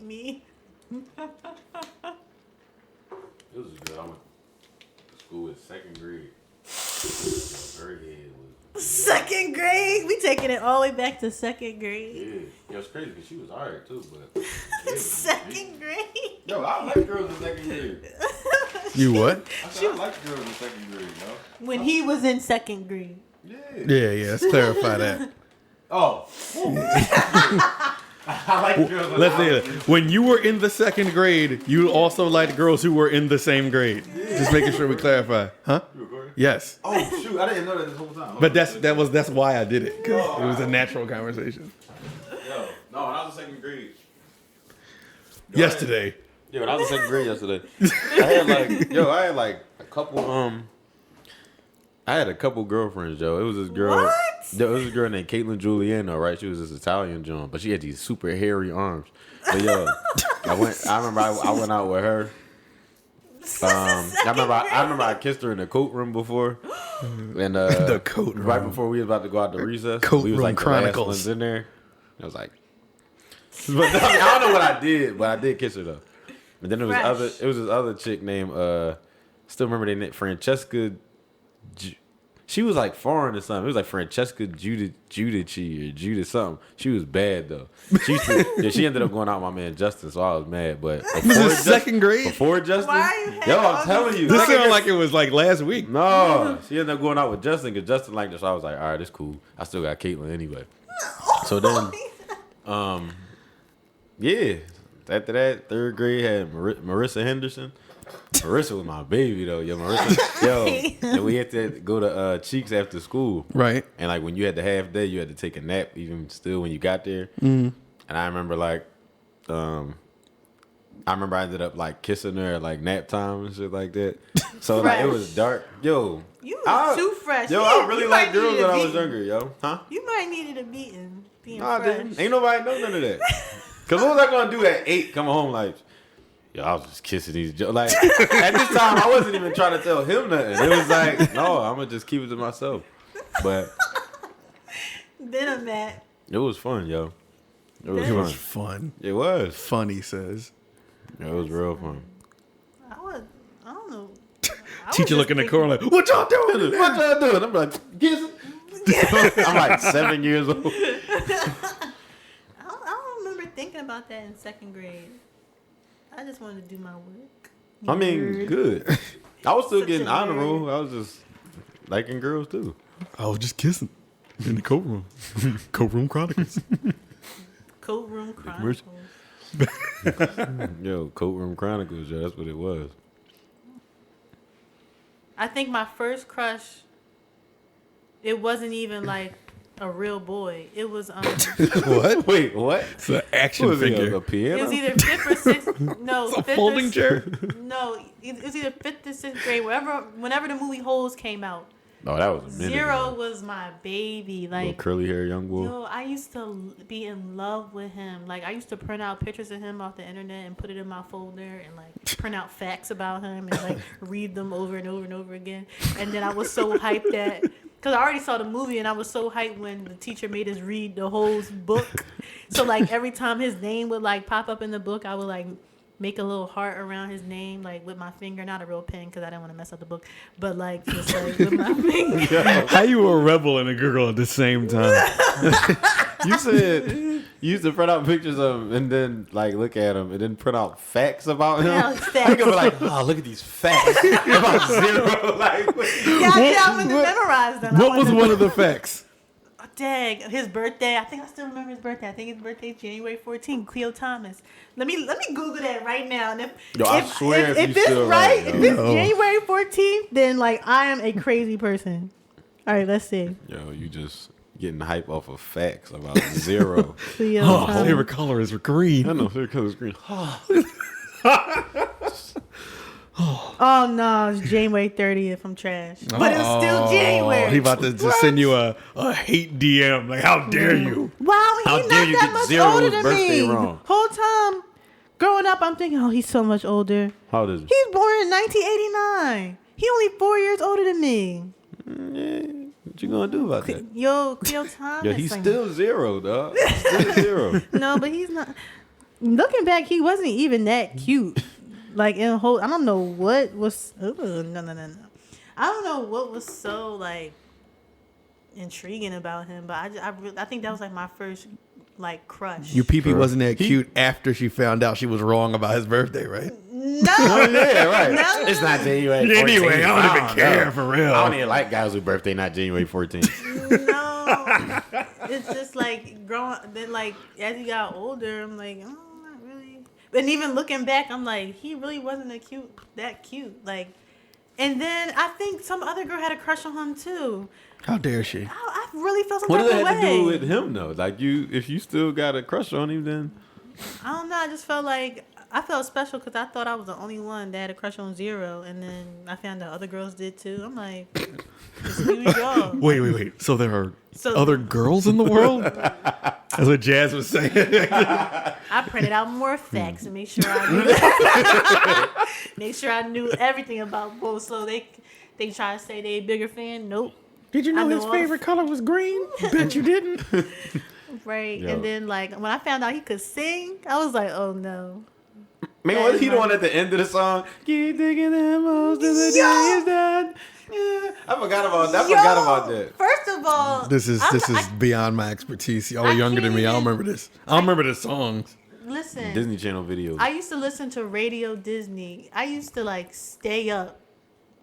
me. It was good. I went to school in second grade. Her head was... Second grade? We taking it all the way back to second grade. Yeah. Yeah, it's crazy because she was alright too, but... Yeah, Second grade? Yo, I like girls in second grade. You what? I said I like girls in second grade, yo. When he was in second grade. Yeah. Yeah. Let's clarify that. Oh. I like girls in Let's say it. When you were in the second grade, you also liked girls who were in the same grade. Yeah. Just making sure we clarify. Huh? You recording? Yes. Oh, shoot. I didn't know that this whole time. But that's why I did it. Because it was a natural conversation. Yo, no, when I was in second grade. Yesterday. Yeah, when I was in second grade yesterday, I had like a couple I had a couple girlfriends, Joe. It was this girl. What? It was this girl named Caitlin Giuliano, right? She was this Italian John, but she had these super hairy arms. But yo, I remember I went out with her. I remember I kissed her in the coat room before. And the coat room. Right before we was about to go out to recess. Coat we was room like chronicles. the last ones in there. I was like, but I don't know what I did, but I did kiss her though. And then it was this other chick named still remember their name, Francesca. She was like foreign or something. It was like Francesca Giudici or Judah something. She was bad though. She ended up going out with my man Justin, so I was mad. But This is second grade? Before Justin, Why are you yo, I'm telling you, This sounded like it was like last week. no, she ended up going out with Justin because Justin liked her. So I was like, all right, it's cool. I still got Caitlin anyway. So then, yeah. After that, third grade had Marissa Henderson. Marissa was my baby though, and we had to go to Cheeks after school, Right. And like when you had the half day, you had to take a nap even still when you got there. Mm-hmm. And I remember like, I ended up like kissing her at like nap time and shit like that. So like it was dark, yo. You was too fresh. Yo, I really liked girls when I was younger, yo. Huh? You might needed a beating. Being No, I fresh. didn't. Ain't nobody know none of that. Cause what was I gonna do at 8? Come home like, yo, I was just kissing these. Like at this time, I wasn't even trying to tell him nothing. It was like, no, I'm gonna just keep it to myself. But Then I'm mad. it was fun, yo. It was It fun. was fun. It was. Funny says. It was real fun. I don't know. Teacher looking in the corner like, what y'all doing? What y'all doing? I'm like, kissing. I'm like 7 years old. I don't remember thinking about that in second grade. I just wanted to do my work. I mean, good. I was still Such getting a honor nerd. roll. I was just liking girls too. I was just kissing in the coat room. Coat room chronicles. Coat room chronicles. Yo, Coat Room Chronicles, yo, that's what it was. I think my first crush, it wasn't even like a real boy. It was What? Wait, what? It's an action Was it figure. a piano? it was either fifth or sixth. No, It's a fifth folding or, chair. No, it was either fifth or sixth grade. Whenever the movie Holes came out, No, that was a minute. Zero ago. was my baby. Little Like, curly hair young boy. yo, I used to be in love with him. Like, I used to print out pictures of him off the internet and put it in my folder and like print out facts about him and like read them over and over and over again. And then I was so hyped that, because I already saw the movie and I was so hyped when the teacher made us read the whole book. So like every time his name would like pop up in the book, I would like make a little heart around his name, like with my finger, not a real pen because I didn't want to mess up the book, but like just like with my finger. How you a rebel and a girl at the same time? You said you used to print out pictures of him and then like look at him and then print out facts about him. Yeah, I facts. think I'm like, oh, look at these facts about Zero. Like, Yeah, I wanted to memorize them. What was one of the facts? Dang, his birthday. I think I still remember his birthday. I think his birthday is January 14th. Cleo Thomas. Let me Google that right now. And I swear if you it's still right, right, if yo. it's January 14th, then like I am a crazy person. All right, let's see. yo, you just getting hype off of facts about Zero. Cleo Oh, my Thomas. favorite color is green. I know, favorite color is green. Oh no, it's January 30th. I'm trash, but it's still January. He about to just send you a hate DM. Like, how dare you? Wow, How he's dare not you that get much Zero's older than birthday me. wrong. Whole time growing up, I'm thinking, oh, he's so much older. How old is he? He's born in 1989. He only 4 years older than me. Yeah, what you gonna do about that? Yo, Cleo Thomas. Yo, he's like- still Zero, dog. Still Zero. No, but he's not. looking back, he wasn't even that cute. Like in whole, I don't know what was. No. I don't know what was so like intriguing about him, but I think that was like my first like crush. Your pee-pee wasn't that cute after she found out she was wrong about his birthday, right? No, yeah, right. No. It's not January 14th. Anyway, I don't even care for real. I don't even like guys whose birthday not January 14th. No, it's just like growing. Then like as he got older, I'm like, oh, not really. And even looking back, I'm like, he really wasn't that cute. Like, and then I think some other girl had a crush on him too. How dare she? I really felt some What type does of that have to do way. with him though? Like if you still got a crush on him, then I don't know. I just felt like I felt special because I thought I was the only one that had a crush on Zero, and then I found out other girls did too. I'm like, here we go. Wait. So there are other girls in the world? That's what Jazz was saying. I printed out more facts and make sure I knew everything about both. So they try to say they a bigger fan. Nope. Did you know his favorite color was green? Bet you didn't. Right. Yo. And then like when I found out he could sing, I was like, oh no. man, was he the one at the end of the song? Keep digging them most of the day is done. Yeah, I forgot about that. First of all, This is beyond my expertise. Y'all are younger than me. I don't remember this. I don't remember the songs. listen. Disney Channel videos. I used to listen to Radio Disney. I used to like stay up,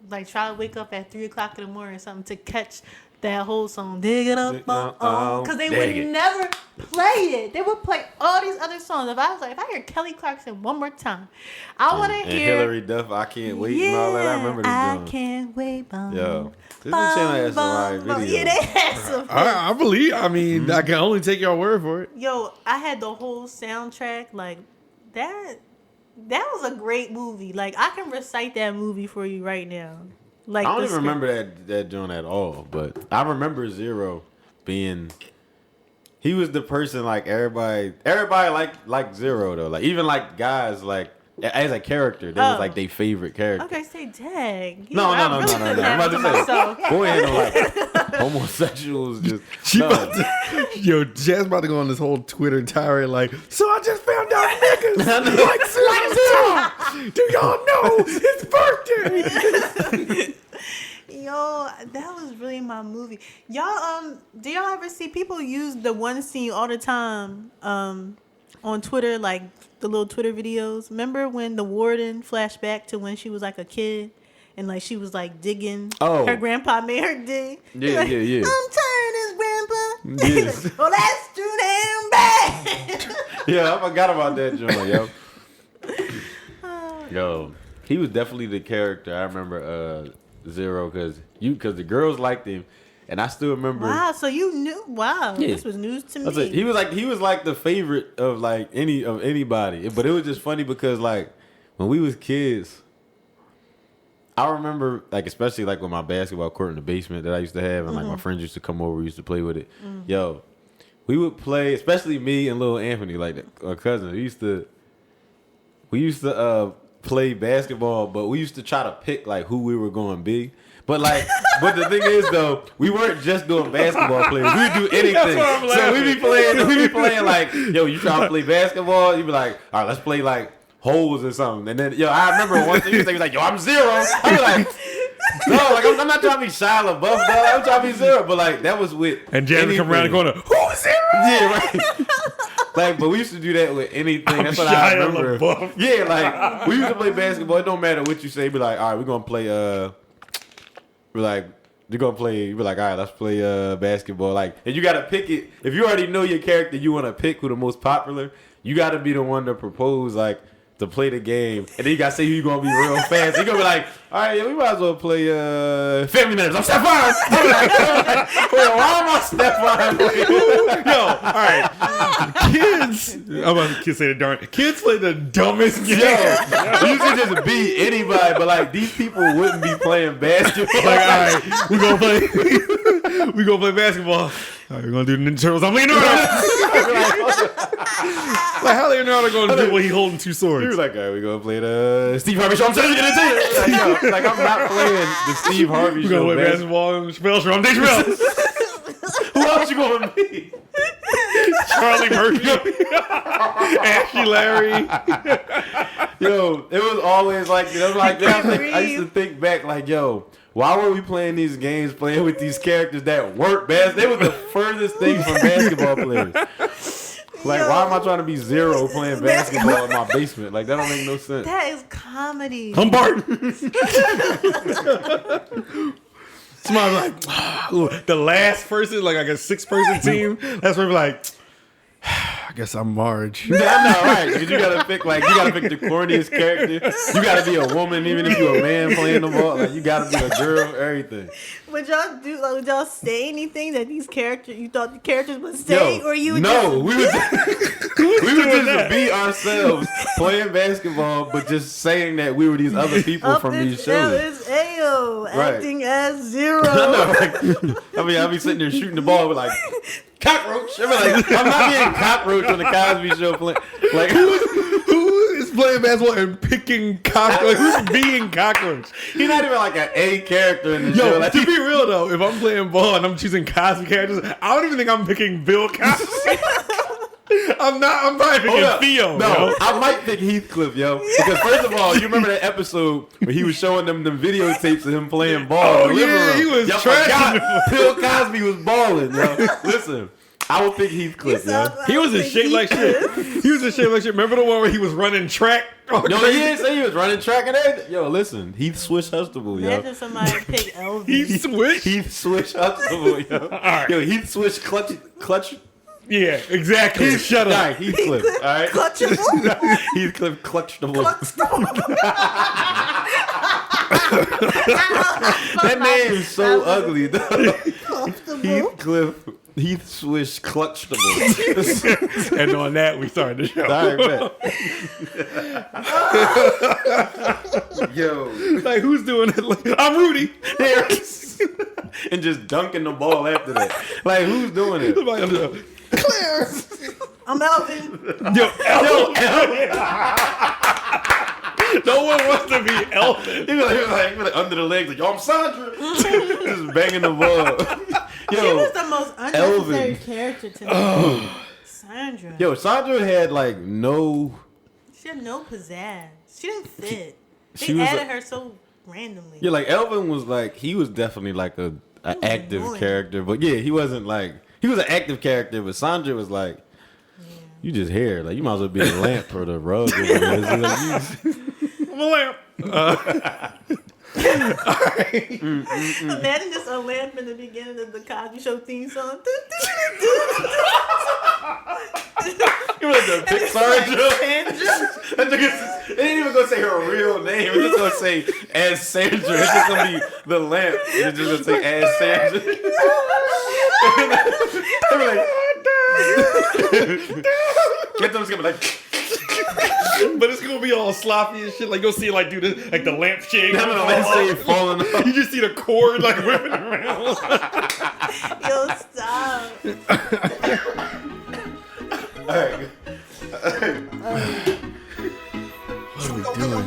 like try to wake up at 3:00 in the morning or something to catch that whole song. Dig it up, because they would never play it. They would play all these other songs. If I hear Kelly Clarkson one more time, I want to hear Hillary Duff. I can't wait and all that. I remember this I song. can't wait. Yo, Disney Channel has some right videos. Yeah, they had some. I believe. I mean, I can only take your word for it. Yo, I had the whole soundtrack. Like that was a great movie. Like I can recite that movie for you right now. Like I don't even remember that joint at all, but I remember Zero being. He was the person like everybody like Zero though. Like even like guys like as a character, that was like their favorite character. Okay, say dang. No. I'm about to say, myself. go ahead and like homosexuals just. Yo, Jazz about to go on this whole Twitter tirade like, so I just found out niggas like Zero. Do y'all know his birthday? Yo, that was really my movie. Y'all, do y'all ever see people use the one scene all the time on Twitter, like the little Twitter videos? Remember when the warden flashed back to when she was like a kid and like she was like digging? Oh. Her grandpa made her dig. Yeah. I'm tired of this, grandpa. Yes. Well, that's too damn bad. Yeah, I forgot about that joint, yo. He was definitely the character. I remember Zero because the girls liked him, and I still remember. Wow, so you knew? Wow, Yeah. This was news to me. He was like the favorite of like anybody, but it was just funny because like when we was kids, I remember like especially like with my basketball court in the basement that I used to have, and like my friends used to come over, we used to play with it. Yo, we would play, especially me and little Anthony, like our cousin. We used to play basketball, but we used to try to pick like who we were going to be. But the thing is though, we weren't just doing basketball players. We would do anything. So we be playing like, yo, you trying to play basketball? You be like, all right, let's play like holes or something. And then, yo, I remember one thing he was like, yo, I'm Zero. I be like, no, like I'm not trying to be Shia LaBeouf, dog. I'm trying to be Zero. But like that was with And Jazz would come around the corner, who's Zero? Yeah, right. Like, but we used to do that with anything. That's what I remember. LaBeouf. Yeah, like we used to play basketball. It don't matter what you say. Be like, all right, we're gonna play. We're like, you're gonna play. You be like, all right, let's play basketball. Like, and you gotta pick it. If you already know your character, you want to pick who the most popular. You gotta be the one to propose, like, to play the game, and then you gotta say who you gonna be real fast. You gonna be like, all right, yeah, we might as well play Family Matters. I'm Stephon. I'm like, why am I Stephon? Yo, all right. Kids, I'm about to say the darn. Kids play the dumbest game. Yo, you should just be anybody, but like these people wouldn't be playing basketball. Like, all right, we gonna play basketball. All right, we're gonna do the Ninja Turtles. I'm Leonardo. Like, how Leonardo gonna do when he holding two swords? He was like, all right, we're gonna play the Steve Harvey show. I'm telling you, like I'm not playing the Steve Harvey We're show. gonna play basketball and Chappelle show. I'm Dave Chappelle. Who else you gonna be? Charlie Murphy, Ashley Larry. Yo, it was always like, I used to think back, like, yo, why were we playing these games, playing with these characters that weren't basketball? They were the furthest thing from basketball players. Like, why am I trying to be Zero playing basketball in my basement? Like, that don't make no sense. That is comedy. I'm Bart. Somebody like, the last person, like a 6-person team. That's where we're like, I guess I'm Marge. Yeah, I know, right? Because you gotta pick the corniest character. You gotta be a woman, even if you're a man playing the ball. Like, you gotta be a girl, everything. Would y'all would y'all say anything that these characters, you thought the characters would say, or you would we would just be ourselves playing basketball, but just saying that we were these other people from these shows. It's Ayo acting as Zero. I'll be sitting there shooting the ball with like cockroach. I'm not being cockroach on the Cosby Show playing. Like who is playing basketball and picking cockroach? Who's being cockroach? He's not even like an A character in the show. Like, to be real though, if I'm playing ball and I'm choosing Cosby characters, I don't even think I'm picking Bill Cosby. I'm probably picking Theo. No, I might pick Heathcliff, yo. Because first of all, you remember that episode where he was showing them videotapes of him playing ball in the living room. He was trash. Bill Cosby was balling, yo. Listen, I would pick Heathcliff, yo. He was in shape like shit. Remember the one where he was running track? No, he didn't say he was running track and everything. Yo, listen, Heath Swish Huxtable, yo. Imagine somebody pick Elvis. Heath Swish Huxtable, yo. Right. Yo, Heath Swish clutch. Yeah, exactly. Shut up. All right, Heathcliff. All right. Clutchable? Heathcliff Clutchable. That name is so ugly, though. Heath Swish Clutchable. And on that, we started the show. All right, bet. Yo. Like, who's doing it? Like, I'm Rudy. There. And just dunking the ball after that. Like, who's doing it? Claire. I'm Elvin. Yo, Elvin. No one wants to be Elvin. He was like under the legs, like, yo, I'm Sandra. Just banging the ball. Yo, she was the most unnecessary character to me. Sandra. Yo, Sandra had like no. She had no pizzazz. She didn't fit. She They added her so randomly. Yeah, like Elvin was like, he was definitely like an active character, but yeah, he wasn't like, he was an active character, but Sandra was like, you just hair, like you might as well be a lamp or the rug. I'm a lamp. Imagine just a lamp in the beginning of the Cosby Show theme song. You were like the Pixar joke. They ain't even gonna say her real name. It's just gonna say as Sandra. It's just gonna be the lamp. It's just gonna say as Sandra. They were like, get them gonna be like. But it's gonna be all sloppy and shit. Like you'll see it like do this, like the lamp shade. The lamp shade falling off. You just see the cord like whipping around. Yo, stop. All right. What are we doing?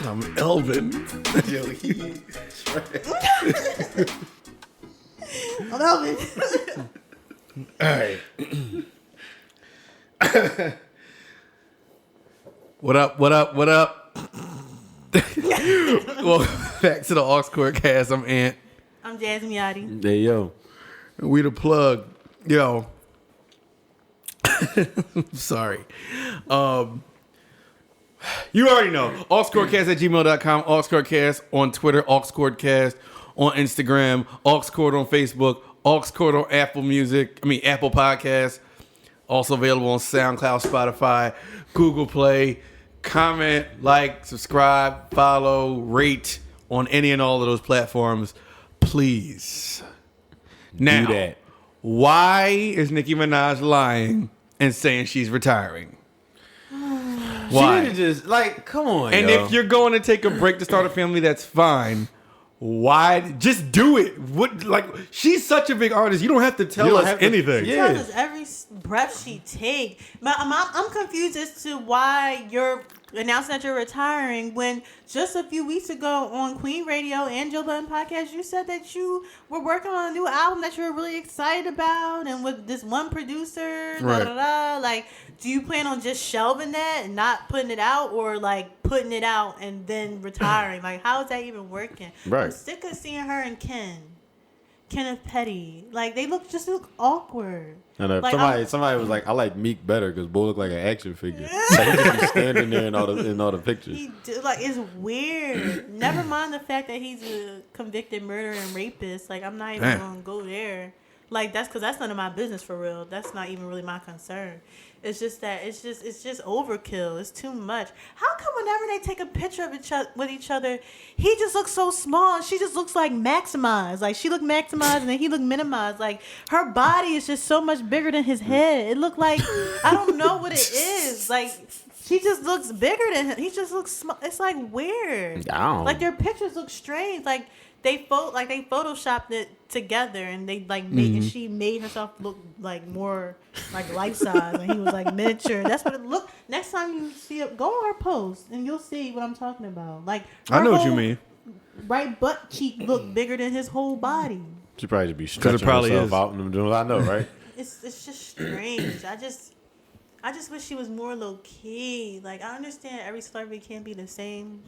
I'm Elvin. Yo, I'm Elvin. All right. What up? Well, back to the Aux Court cast. I'm Ant. I'm Jasmine Yachty. Hey, yo. We the plug. Yo. Sorry. You already know. AuxCourtcast@gmail.com. AuxCourtcast on Twitter. AuxCourtcast on Instagram. AuxCourt on Facebook. AuxCourt on Apple Podcasts. Also available on SoundCloud, Spotify, Google Play. Comment, like, subscribe, follow, rate on any and all of those platforms. Please. Now, do that. Why is Nicki Minaj lying and saying she's retiring? Why? She just like, come on. And yo. if you're going to take a break to start a family, that's fine. why? Just do it. What? Like, she's such a big artist. You don't have to tell us anything. She tells us every breath she take. But I'm confused as to why you're announcing that you're retiring when just a few weeks ago on Queen Radio and Joe Budden Podcast, you said that you were working on a new album that you were really excited about and with this one producer. Right. Like, do you plan on just shelving that and not putting it out, or like putting it out and then retiring? Like, how is that even working? Right. I'm sick of seeing her and Kenneth Petty. Like, they look awkward. And Like, somebody was like, I like Meek better because Bo look like an action figure. Like, he just be standing there in all the pictures. It's weird. Never mind the fact that he's a convicted murderer and rapist. Like, I'm not even gonna go there. Like, that's because that's none of my business for real. That's not even really my concern. It's just that it's just overkill. It's too much. How come whenever they take a picture of with each other, he just looks so small and she just looks like maximized. Like, she looked maximized and then he looked minimized. Like, her body is just so much bigger than his head. It looked like, I don't know what it is. Like, she just looks bigger than him. He just looks small. It's like weird. Like, their pictures look strange. Like, they photoshopped it together and they like made, and she made herself look like more like life size and he was like miniature. That's what it looked. Next time you see it, go on her post and you'll see what I'm talking about. Like, I know what you mean. Right butt cheek looked bigger than his whole body. She probably should be stretching herself out and them doing. I know, right? It's just strange. I just wish she was more low key. Like, I understand every celebrity can't be the same.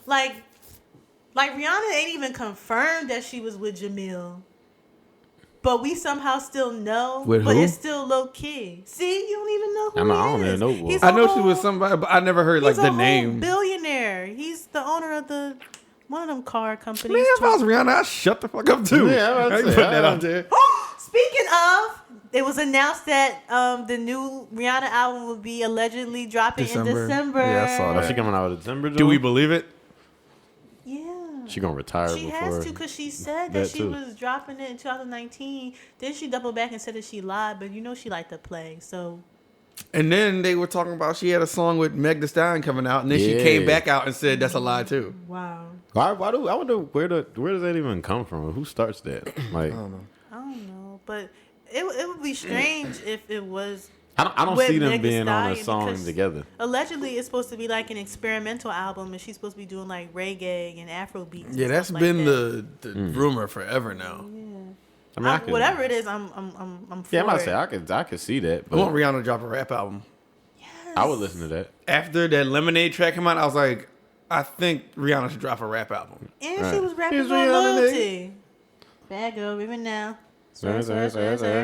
Like, Rihanna ain't even confirmed that she was with Jamil. But we somehow still know. With but who? it's still low key. See, you don't even know who I don't he even is. know. I know she was somebody, but I never heard like He's the a name. whole billionaire. He's the owner of one of them car companies. Man, if I was Rihanna, I'd shut the fuck up too. Yeah, I I ain't was putting that out there. Speaking of, it was announced that the new Rihanna album will be allegedly dropping in December. Yeah, I saw that. She coming out in December. Do we believe it? Yeah. She gonna retire She before. has to because she said that she was dropping it in 2019. Then she doubled back and said that she lied, but you know she liked to play. So. And then they were talking about she had a song with Meg Thee Stallion coming out, and then she came back out and said that's a lie too. Wow. I wonder where does that even come from? Who starts that? Like, I don't know. I don't know, but it would be strange if it was. I don't with see them Meg Thee being on a Stallion song because together. Allegedly, it's supposed to be like an experimental album, and she's supposed to be doing like reggae and Afro beats. Yeah, that's been the rumor forever now. Yeah. I mean, whatever it is, I'm for yeah, I'm about to it. say I could see that. I But want Rihanna to drop a rap album. Yes. I would listen to that. After that Lemonade track came out, I was like, I think Rihanna should drop a rap album. And Right. she was rapping Here's on Rihanna, Loyalty. Bad girl, give me now. Sir,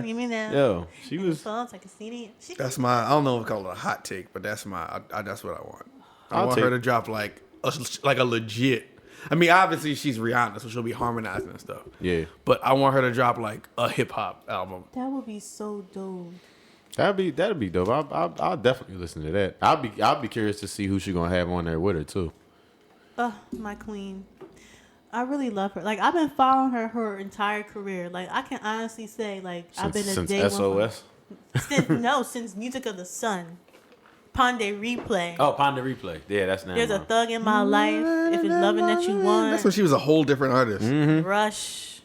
give me now. Yo, she was. I can see it. That's my. I don't know if I call it a hot take, but that's my. That's what I want. I I'll want take- her to drop like a legit. I mean, obviously she's Rihanna, so she'll be harmonizing and stuff. Yeah, But I want her to drop like a hip hop album. That would be so dope. that'd be dope. I'll definitely listen to that. I'll be curious to see who she gonna have on there with her too. My queen. I really love her. Like, I've been following her entire career. Like, I can honestly say, like, I've been a Since day SOS. since Music of the Sun. Ponde Replay. Oh, Ponder Replay. Yeah, that's now. There's a thug in my life. If it's loving that you want. That's when she was a whole different artist. Rush.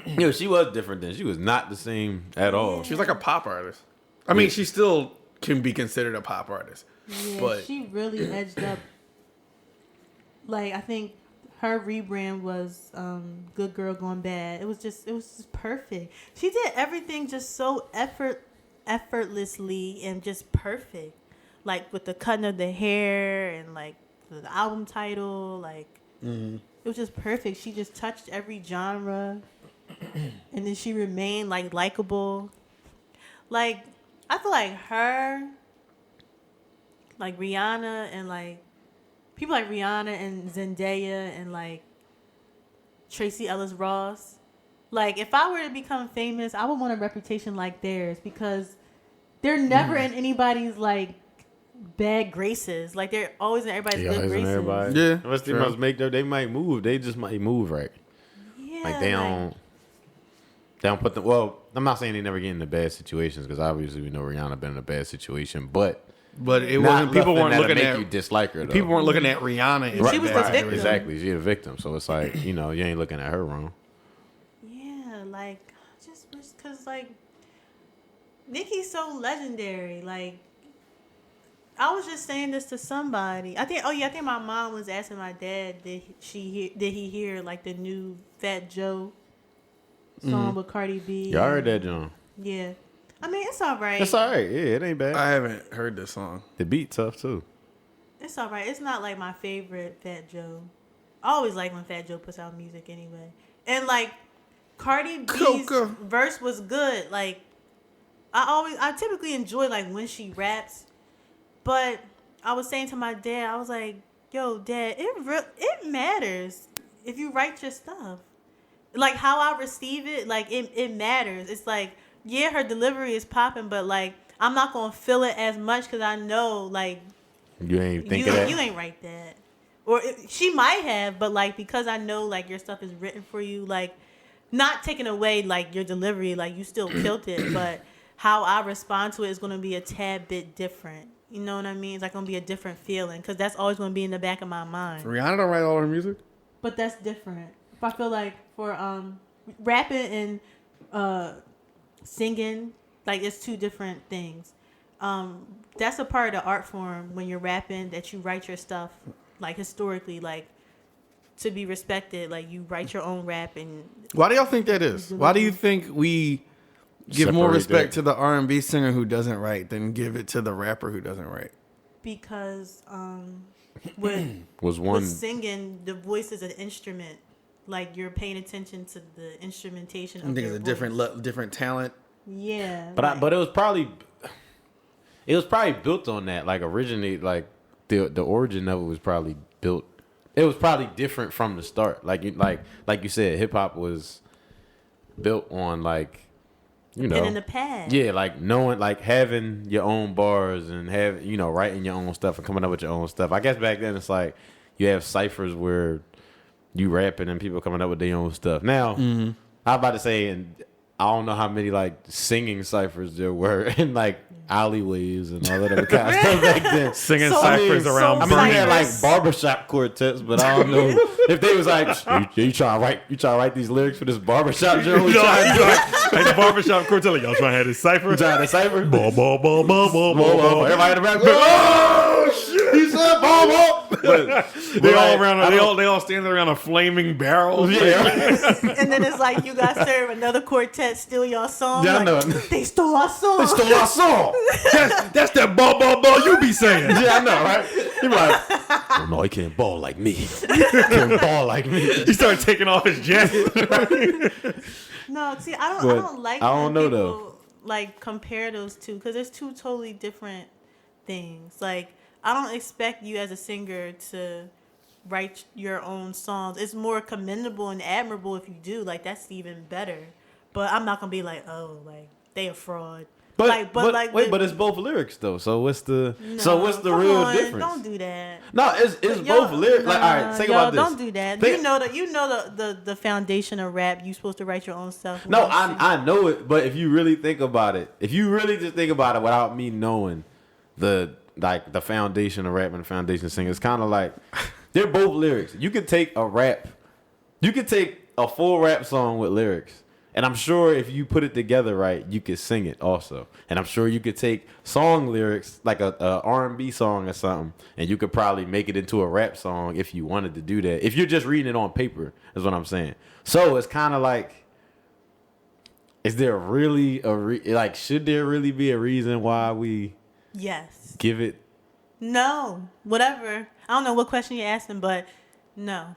Yo, she was different then. She was not the same at all. She was like a pop artist. I mean, she still can be considered a pop artist. Yeah, But she really edged up. Like, I think her rebrand was Good Girl Gone Bad. It was just perfect. She did everything just so effortlessly and just perfect. Like, with the cutting of the hair and like the album title, like it was just perfect. She just touched every genre, and then she remained like likable. Like, I feel like her, like Rihanna, and like people like Rihanna and Zendaya and like Tracy Ellis Ross. Like, if I were to become famous, I would want a reputation like theirs because they're never in anybody's like bad graces. Like, they're always in everybody's good graces. Everybody. Yeah, Unless they must make they might move. They just might move right. Yeah, Like they don't put them. Well, I'm not saying they never get into bad situations because obviously we know Rihanna been in a bad situation, but But it wasn't. People weren't looking make at you dislike her. Though. People weren't looking at Rihanna. And She was the victim. Exactly, she's a victim. So it's like you ain't looking at her wrong. Yeah, like just because like Nicki's so legendary. Like I was just saying this to somebody. I think my mom was asking my dad did he hear like the new Fat Joe song with Cardi B. Y'all heard that, John? Yeah. I mean, it's all right. It's all right. Yeah, it ain't bad. I haven't heard this song. The beat tough too. It's all right. It's not like my favorite Fat Joe. I always like when Fat Joe puts out music anyway. And like Cardi B's verse was good. Like I typically enjoy like when she raps, but I was saying to my dad, I was like, "Yo, Dad, it matters if you write your stuff. Like how I receive it, like it matters. It's like." Yeah, her delivery is popping, but like I'm not gonna feel it as much because I know like you ain't think of that. You ain't write that, or she might have, but like because I know like your stuff is written for you, like not taking away like your delivery, like you still killed it, but how I respond to it is gonna be a tad bit different. You know what I mean? It's like gonna be a different feeling because that's always gonna be in the back of my mind. Rihanna don't write all her music, but that's different. If I feel like for rapping and singing, like it's two different things. That's a part of the art form when you're rapping that you write your stuff like historically, like to be respected. Like you write your own rap. And why do y'all think that is? Why do you think we give more respect to the R&B singer who doesn't write than give it to the rapper who doesn't write? Because with singing, the voice is an instrument. Like you're paying attention to the instrumentation. I think it's a different talent. Yeah, but it was probably built on that. Like originally, like the origin of it was probably built. It was probably different from the start. Like you said, hip hop was built on like and in the past. Yeah, like knowing, like having your own bars and writing your own stuff and coming up with your own stuff. I guess back then it's like you have ciphers where you rapping and people coming up with their own stuff. Now, I'm about to say, and I don't know how many like singing ciphers there were in like alleyways and all that other kind of stuff back then. Singing ciphers around. I mean, we had like barbershop quartets, but I don't know if they was like, you trying to write these lyrics for this barbershop joke? Like barbershop quartet, like, y'all trying to have this cipher? You trying to cipher? Ball, ball, ball, ball, ball, ball. Everybody in the back. Oh shit! He said ball, ball. They all standing around a flaming barrel. Yeah. And then it's like you guys serve another quartet steal your song. Yeah, I know. They stole our song. That's that ball, ball, ball you be saying. Yeah, I know, right? He be like, oh no, he can't ball like me. He can't ball like me. He started taking off his jacket. No, see, I don't like. I don't know people, though. Like compare those two because it's two totally different things. Like I don't expect you as a singer to write your own songs. It's more commendable and admirable if you do. Like that's even better. But I'm not gonna be like, oh, like they a fraud. But it's both lyrics though. So what's the real difference? Don't do that. No, it's both lyrics. Like, all right, think about this. Don't do that. You know the foundation of rap. You supposed to write your own stuff. No, I know it. But if you really think about it, if you really just think about it without me knowing the foundation of rap and the foundation of singing, it's kind of like they're both lyrics. You could take a full rap song with lyrics. And I'm sure if you put it together right, you could sing it also. And I'm sure you could take song lyrics, like a R&B song or something, and you could probably make it into a rap song if you wanted to do that. If you're just reading it on paper, is what I'm saying. So it's kind of like, is there really should there really be a reason why we give it? No, whatever. I don't know what question you're asking, but no.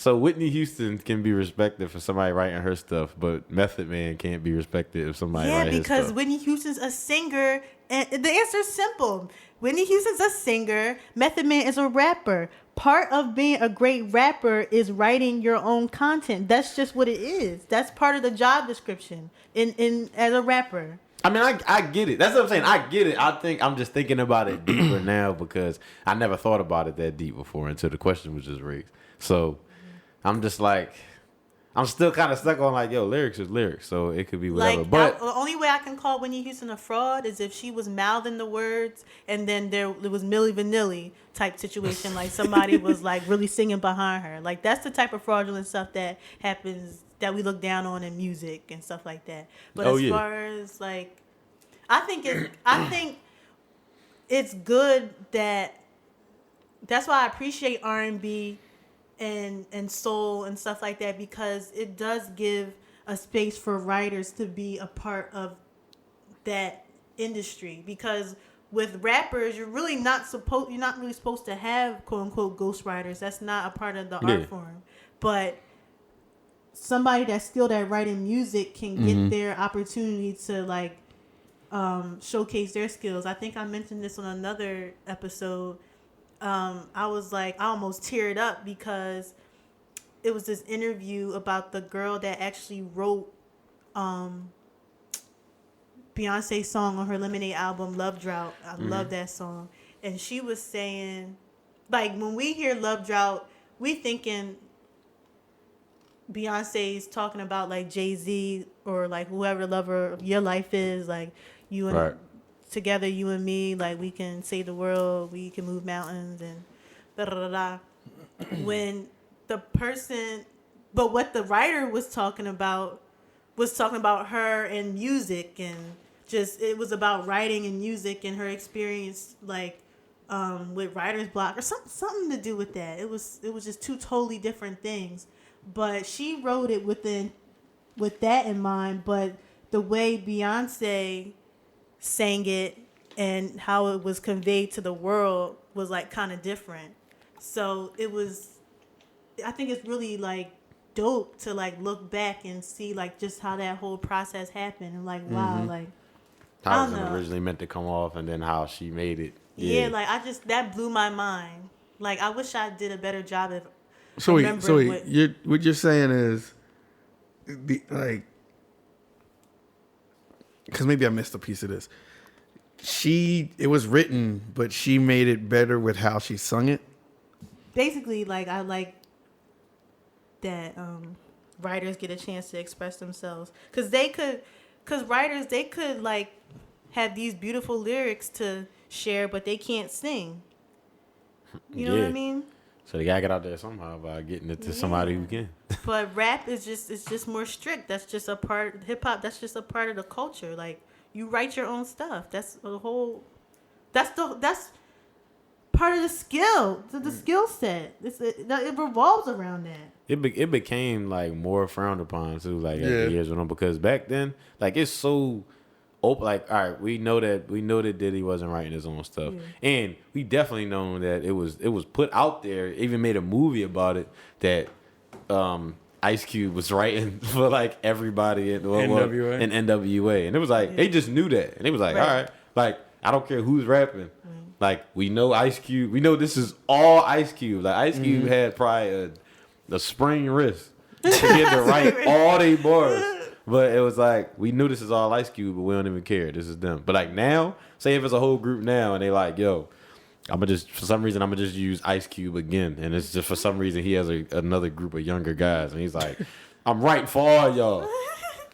So Whitney Houston can be respected for somebody writing her stuff, but Method Man can't be respected if somebody writes his stuff. Yeah, because Whitney Houston's a singer, and the answer is simple. Whitney Houston's a singer. Method Man is a rapper. Part of being a great rapper is writing your own content. That's just what it is. That's part of the job description in as a rapper. I mean, I get it. That's what I'm saying. I get it. I think I'm just thinking about it deeper now because I never thought about it that deep before until the question was just raised. So I'm just like, I'm still kind of stuck on like, yo, lyrics is lyrics, so it could be whatever. Like, but the only way I can call Whitney Houston a fraud is if she was mouthing the words and then it was Milli Vanilli type situation, like somebody was like really singing behind her. Like that's the type of fraudulent stuff that happens that we look down on in music and stuff like that. But far as like, I think it's good that's why I appreciate R&B and soul and stuff like that, because it does give a space for writers to be a part of that industry. Because with rappers, you're not really supposed to have quote unquote ghostwriters. That's not a part of the art form. But somebody that's skilled at writing music can get their opportunity to like showcase their skills. I think I mentioned this on another episode. I almost teared up because it was this interview about the girl that actually wrote Beyonce's song on her Lemonade album, Love Drought. I love that song. And she was saying, like, when we hear Love Drought, we thinking Beyonce's talking about like Jay-Z or like whoever lover of your life is, like you and together, you and me, like we can save the world, we can move mountains and da da da da. When the person, but what the writer was talking about her and music, and just it was about writing and music and her experience like with writer's block or something to do with that. It was just two totally different things. But she wrote it with that in mind, but the way Beyonce sang it and how it was conveyed to the world was like kind of different. So I think it's really like dope to like look back and see like just how that whole process happened and like wow, like how it was originally meant to come off and then how she made it. Yeah, like that blew my mind. Like I wish I did a better job of So wait, what you're saying is, like, because maybe I missed a piece of this. It was written, but she made it better with how she sung it. Basically, like I like that writers get a chance to express themselves, because writers could like have these beautiful lyrics to share, but they can't sing. You know what I mean? So they gotta get out there somehow by getting it to somebody who can. But rap is just more strict. That's just a part. Hip hop. That's just a part of the culture. Like you write your own stuff. That's the whole. That's part of the skill. The skill set. It revolves around that. It became like more frowned upon too. Like as the years went on, because back then, like it's so open. Like all right, we know that Diddy wasn't writing his own stuff, and we definitely know that it was put out there. Even made a movie about it that Ice Cube was writing for like everybody in NWA, and it was like they just knew that, and it was like all right, like I don't care who's rapping, like we know Ice Cube, we know this is all Ice Cube. Like Ice Cube had probably a sprained wrist to get to write all they bars. But it was like, we knew this is all Ice Cube, but we don't even care. This is them. But like now, say if it's a whole group now and they like, yo, for some reason, I'm going to just use Ice Cube again. And it's just for some reason, he has another group of younger guys. And he's like, I'm writing for all y'all.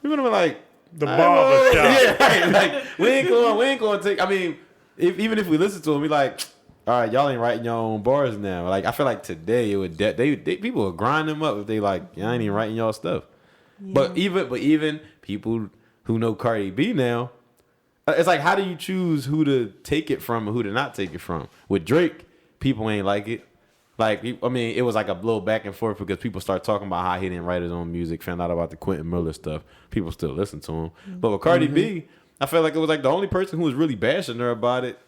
You're going to be like, the barbershop. Yeah, right. Like, we ain't going to take, I mean, even if we listen to him, we like, all right, y'all ain't writing your own bars now. Like, I feel like today, it would people would grind them up if they like, y'all ain't even writing y'all stuff. Yeah. But even people who know Cardi B now, it's like, how do you choose who to take it from and who to not take it from? With Drake, people ain't like it. Like, I mean, it was like a little back and forth because people start talking about how he didn't write his own music, found out about the Quentin Miller stuff. People still listen to him. Mm-hmm. But with Cardi B, I felt like it was like the only person who was really bashing her about it,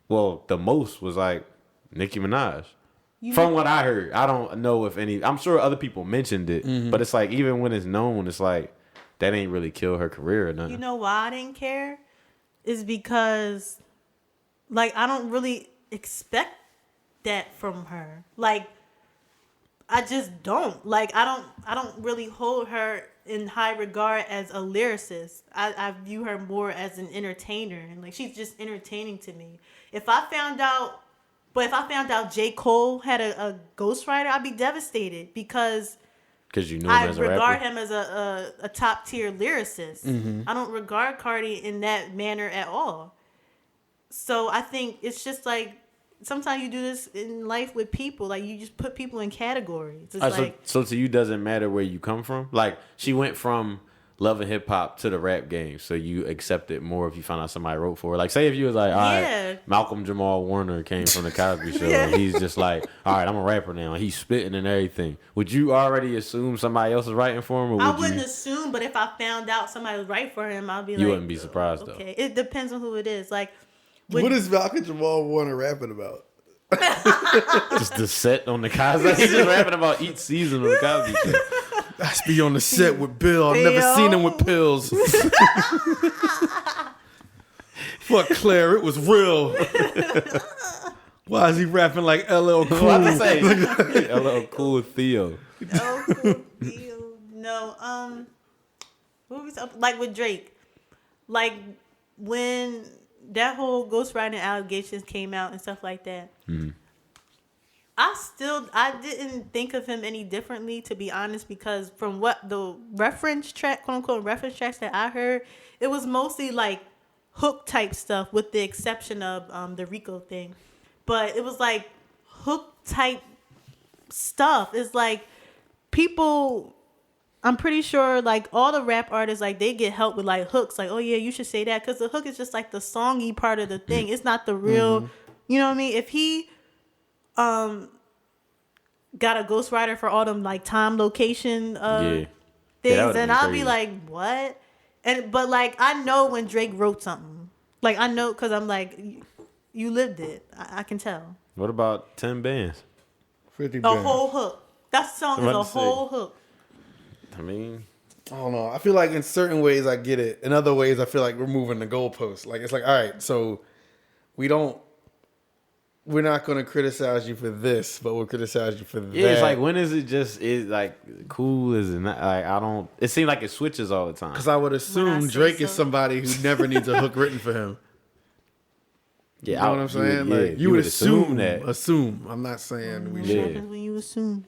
well, the most was like Nicki Minaj. From what I heard, I don't know if any. I'm sure other people mentioned it, but it's like even when it's known, it's like that ain't really kill her career or nothing. You know why I didn't care? Is because, like, I don't really expect that from her. Like, I just don't. Like, I don't really hold her in high regard as a lyricist. I view her more as an entertainer, and like she's just entertaining to me. If I found out J. Cole had a ghostwriter, I'd be devastated, because Because you know I him as a regard rapper. him as a top tier lyricist. I don't regard Cardi in that manner at all. So I think it's just like sometimes you do this in life with people. Like you just put people in categories. It's So to you doesn't matter where you come from. Like she went from loving hip hop to the rap game, so you accept it more if you find out somebody wrote for it. Like say if you was like, all right, Malcolm Jamal Warner came from the Cosby Show, and he's just like, all right, I'm a rapper now. He's spitting and everything. Would you already assume somebody else is writing for him? Or I wouldn't assume, but if I found out somebody was right for him, I'd be like, you wouldn't be surprised though. Okay, it depends on who it is. Like, what is Malcolm Jamal Warner rapping about? Just the set on the Cosby. He's just rapping about each season of the Cosby Show. I used to be on the set with Bill. I've never seen him with pills. Fuck Claire, it was real. Why is he rapping like LL Cool? What I say? LL Cool Theo. Oh, cool deal. No, what was up? Like with Drake, like when that whole ghostwriting allegations came out and stuff like that. I didn't think of him any differently, to be honest, because from what the reference track, quote unquote reference tracks that I heard, it was mostly like hook type stuff, with the exception of the Rico thing. But it was like hook type stuff. It's like people, I'm pretty sure like all the rap artists, like they get help with like hooks, like, oh yeah, you should say that, because the hook is just like the songy part of the thing. It's not the real, you know what I mean? If he got a ghostwriter for all them like time, location things, and I'll be like, what? But like I know when Drake wrote something, like I know because I'm like, you lived it. I can tell. What about 10 bands? 50 A bands. whole hook. That song is a whole hook. I mean, I don't know. I feel like in certain ways I get it. In other ways I feel like we're moving the goalposts. Like it's like, all right, so we're not going to criticize you for this, but we'll criticize you for that. yeah, it's like, when is it just like cool? Is it not? Like I don't. It seems like it switches all the time. Because I would assume Drake is somebody who never needs a hook written for him. Yeah, you know what I'm saying? Like you would assume that. Assume. I'm not saying we should. What happens when you assume?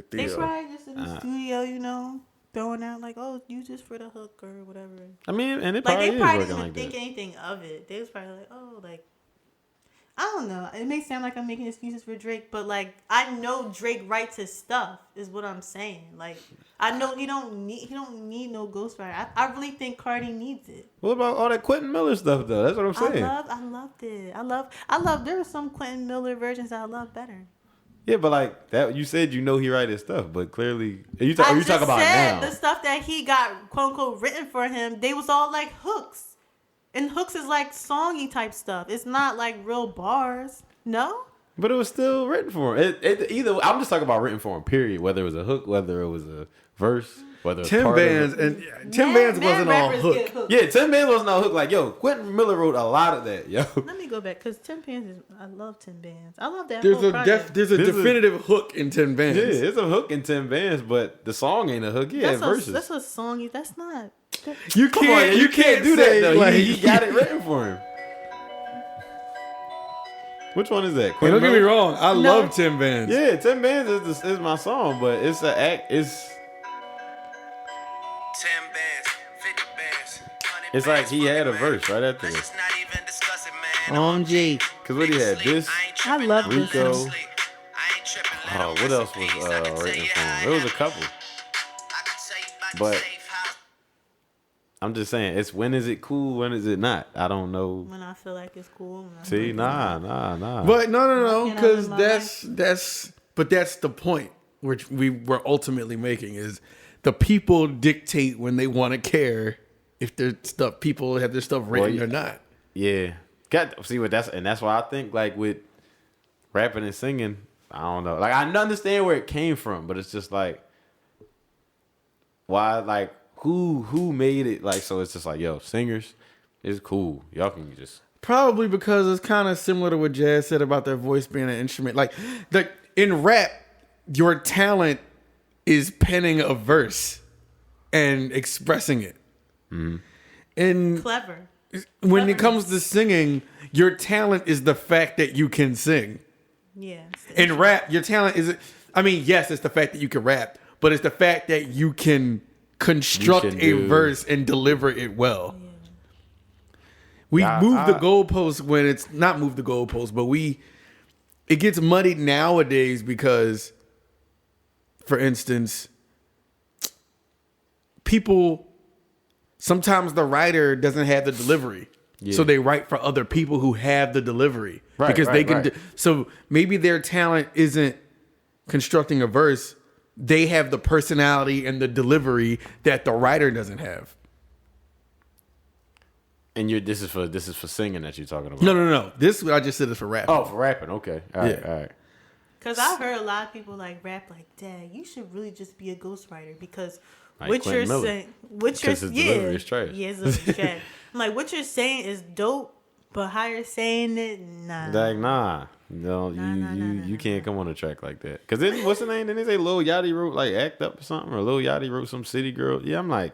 They probably just in the studio, you know, throwing out like, oh, use this for the hook or whatever. I mean, and it Like probably they is probably working didn't like think that. anything of it. They was probably like, oh, like I don't know. It may sound like I'm making excuses for Drake, but like I know Drake writes his stuff, is what I'm saying. Like I know he don't need no ghostwriter. I really think Cardi needs it. What about all that Quentin Miller stuff though? That's what I'm saying. I loved it. I love. There were some Quentin Miller versions that I love better. Yeah, but like that, you said you know he write his stuff, but clearly you talk about now. The stuff that he got quote unquote written for him, they was all like hooks, and hooks is like songy type stuff. It's not like real bars. No. But it was still written for him. Either I'm just talking about written for him. Period. Whether it was a hook, whether it was a verse, whether it was 10 bands and 10 bands wasn't all hook. Yeah, 10 bands wasn't all hook. Like yo, Quentin Miller wrote a lot of that. Yo. Let me go back because 10 bands is. I love 10 bands. I love that. There's a definitive hook in 10 bands. Yeah, it's a hook in 10 bands, but the song ain't a hook. Yeah, verses. That's a song. That's not. You can't do that though. Like, He got it written for him. Which one is that? Hey, don't get me wrong. I love 10 bands. Yeah, 10 bands is my song, but it's an act. It's 10 bands, 50 bands, 100 it's like he had a verse right after Let's this. just not even discuss it, man. OMG. Cause what he had this. I love this. Rico. song. Oh, what else was written for him? There was a couple. But I'm just saying, it's when is it cool, when is it not? I don't know. When I feel like it's cool. See, nah. But no, Walking out because in my that's the point which we were ultimately making is the people dictate when they want to care if their stuff people have their stuff written or not. Yeah, see what that's why I think like with rapping and singing, I don't know. Like I understand where it came from, but it's just like why like who made it like so it's just like yo singers it's cool y'all can just Probably because it's kind of similar to what Jazz said about their voice being an instrument. Like in rap, your talent is penning a verse and expressing it. Mm-hmm. And Clever. when it comes to singing, your talent is the fact that you can sing. Yeah. In rap, your talent is I mean, yes, it's the fact that you can rap, but it's the fact that you can construct verse and deliver it well. Yeah. We move the goalposts when it's not move the goalposts, but it gets muddied nowadays because, for instance, sometimes the writer doesn't have the delivery. Yeah. So they write for other people who have the delivery. Right, because they can. Right. So maybe their talent isn't constructing a verse. They have the personality and the delivery that the writer doesn't have. And this is for singing that you're talking about. No. This I just said is for rapping. Oh, for rapping. Okay. All right. Because I heard a lot of people like rap like, "Dad, you should really just be a ghostwriter because like what Quentin you're Miller. saying, delivery is trash. Yeah, his delivery is trash. I'm like, what you're saying is dope, but how you're saying it, nah. Like, nah. No, you can't come on a track like that. Because then, what's the name? Didn't they say Lil Yachty wrote like Act Up or something? Or Lil Yachty wrote some City Girl? Yeah, I'm like,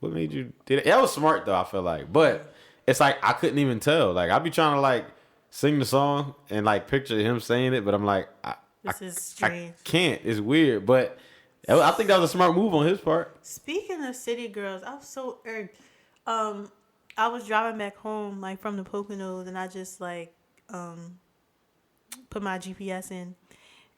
what made you do that? That was smart though, I feel like. But it's like, I couldn't even tell. Like, I be trying to like sing the song and like picture him saying it, but I'm like, This is strange. I can't. It's weird, but I think that was a smart move on his part. Speaking of City Girls, I was so irked. I was driving back home like from the Poconos, and I just like put my GPS in,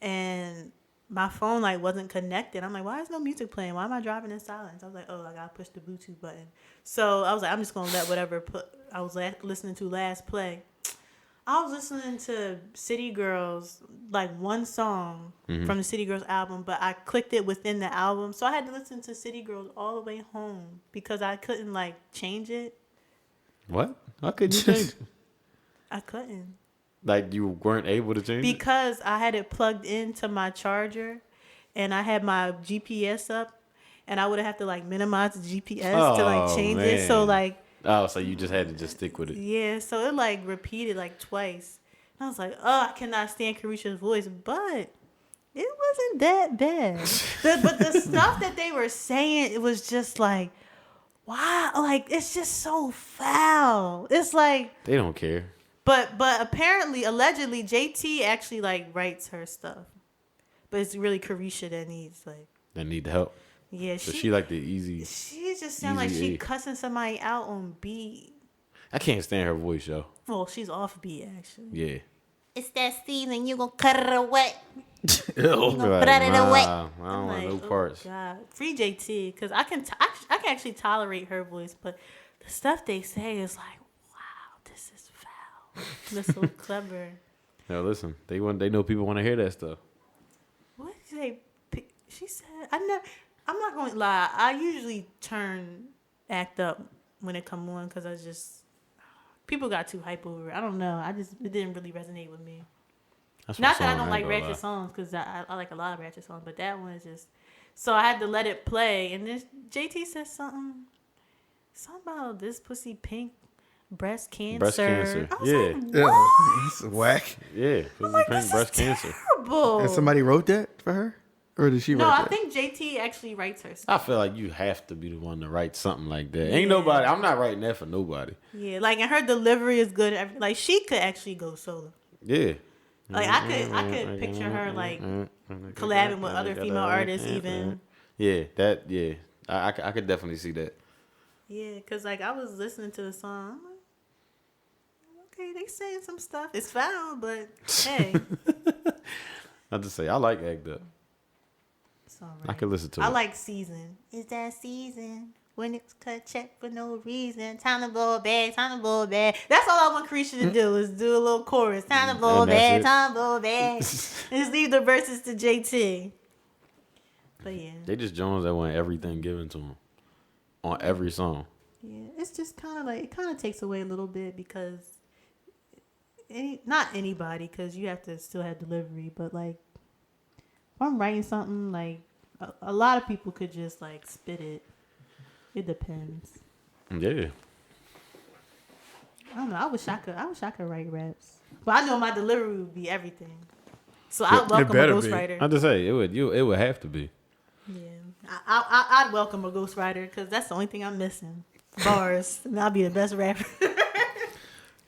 and my phone like wasn't connected. I'm like, why is no music playing? Why am I driving in silence? I was like, oh, I gotta push the Bluetooth button. So I was like, I'm just gonna let whatever I was listening to last play. I was listening to City Girls, like one song from the City Girls album, but I clicked it within the album. So I had to listen to City Girls all the way home because I couldn't like change it. What? How could you change it? I couldn't. Like you weren't able to change it? Because I had it plugged into my charger and I had my GPS up and I would have to like minimize the GPS to like change it. So like. Oh, so you just had to just stick with it. Yeah, so it like repeated like twice. And I was like, oh, I cannot stand Carisha's voice, but it wasn't that bad. But the stuff that they were saying, it was just like, wow, like it's just so foul. It's like they don't care. But apparently, allegedly, JT actually like writes her stuff, but it's really Carisha that needs like that need the help. Yeah, so she like the easy. She just sounds like she cussing somebody out on beat. I can't stand her voice, yo. Well, she's off beat actually. Yeah. It's that season. You gonna cut it away. You gonna put it away. I don't want no parts. God, free JT, because I can actually tolerate her voice, but the stuff they say is like, wow, this is foul. They're so clever. No, listen, they know people want to hear that stuff. What did she said? I'm not going to lie. I usually turn Act Up when it come on because people got too hype over it. I don't know. It didn't really resonate with me. Not that I don't like ratchet songs because I like a lot of ratchet songs, but that one is just. So I had to let it play, and then JT said something about this pussy pink breast cancer. Breast cancer. I was Yeah. like, what? It's whack. Yeah. I'm like, pink this breast is cancer. terrible. And somebody wrote that for her? Or did she write that? No, I think JT actually writes her I stuff. feel like you have to be the one to write something like that. Ain't nobody. I'm not writing that for nobody. Yeah, like, and her delivery is good. Like, she could actually go solo. Yeah. Like, I could picture her, like, collabing with other female artists even. Yeah, I could definitely see that. Yeah, because, like, I was listening to the song. I'm like, okay, they saying some stuff. It's foul, but, hey. I just say, I like Act Up. It's all right. I could listen to it. I like Season. It's that season when it's cut check for no reason. Time to blow a bag. Time to blow a bag. That's all I want Carisha to do is do a little chorus. Time to blow a And that's bag. it. Time to blow a bag. And just leave the verses to JT. But yeah. They just Jones that want everything given to them on every song. Yeah, it's just kind of like, it kind of takes away a little bit because not anybody, because you have to still have delivery, but like if I'm writing something, like a lot of people could just like spit it. It depends. Yeah. I don't know. I wish I could write raps, but I know my delivery would be everything. So I welcome a ghostwriter. I just say it would have to be. Yeah, I'd welcome a ghostwriter because that's the only thing I'm missing. Bars, and I'll be the best rapper.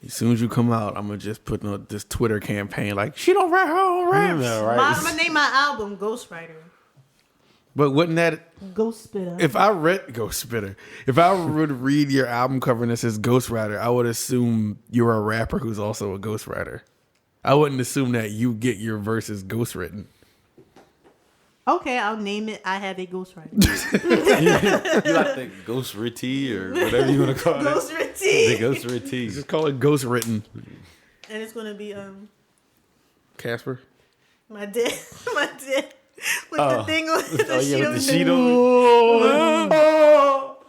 As soon as you come out, I'm gonna just put on this Twitter campaign like she don't write her own raps. Yeah, I'm right. gonna name my album Ghostwriter. But wouldn't that Ghost Spitter. if I read Ghost Spitter, if I would read your album cover and it says ghostwriter, I would assume you're a rapper who's also a ghostwriter. I wouldn't assume that you get your verses ghostwritten. Okay, I'll name it I Have a Ghostwriter. You like the ghost ritty or whatever you want to call it. Ghost The Ritty. ghost ritty. Just call it ghostwritten. And it's gonna be Casper. my dad with the thing on the sheet with on the the- sheet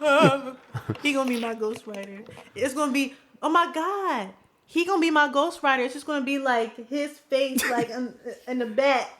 on. He gonna be my ghostwriter. It's gonna be, oh my god, he gonna be my ghostwriter. It's just gonna be like his face, like in the back.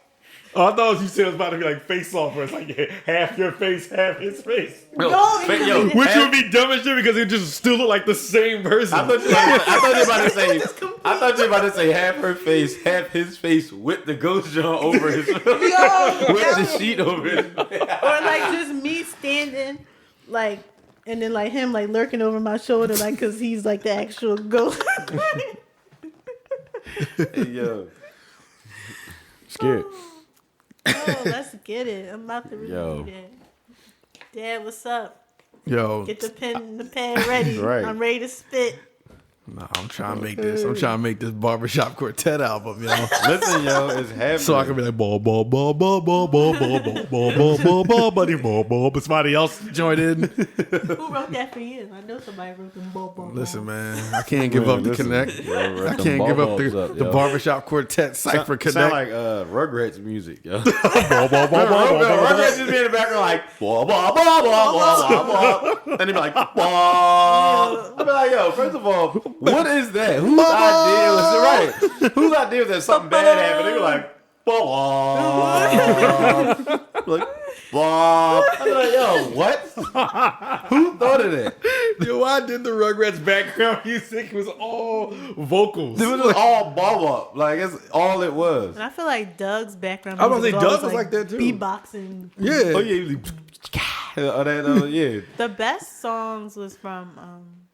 Oh, I thought you said it was about to be like face off, where it's like half your face, half his face. No, Yo, it's yo, gonna be- Which would be dumb as shit because it just still look like the same person. I thought you were about to say. I thought you were about to say half her face, half his face with the ghost John over his with the sheet over his. or like just me standing, like, and then like him like lurking over my shoulder, like, cause he's like the actual ghost. Hey, yo, scared. Oh, let's get it. I'm about to Yo. read that. Dad, what's up? Yo, Get the pen and the pad ready. Right. I'm ready to spit. nah, I'm trying to make this. I'm trying to make this barbershop quartet album, yo. Listen, yo, it's happening. So I can be like ball, ball, ball, ball, ball, ball, ball, ball, ball, ball, ball, ball, buddy, ball, ball. But somebody else joined in. Who wrote that for you? I know somebody wrote them. Listen, man, I can't give up the listen. connect. Yo, I them can't give up ball the, balls up, the yo. barbershop quartet cipher connect. Sound like Rugrats music, yo. ball, ball, ball, ball, ball, ball. Rugrats just be in the background like blah blah blah blah blah blah, and they be like blah. I be like, yo, first of all, what is that? Whose idea was it? Right? Whose idea was that something bad happened? They were like blah, like blah. I be like, yo, what? Who thought of that? Yo, I did the Rugrats background music. It was all vocals. It was just all ball up. Like it's all it was. And I feel like Doug's background. I was music gonna say, always, Doug was like that, too. Beatboxing. Yeah. Oh yeah, he was like, oh, that, yeah. The best songs was from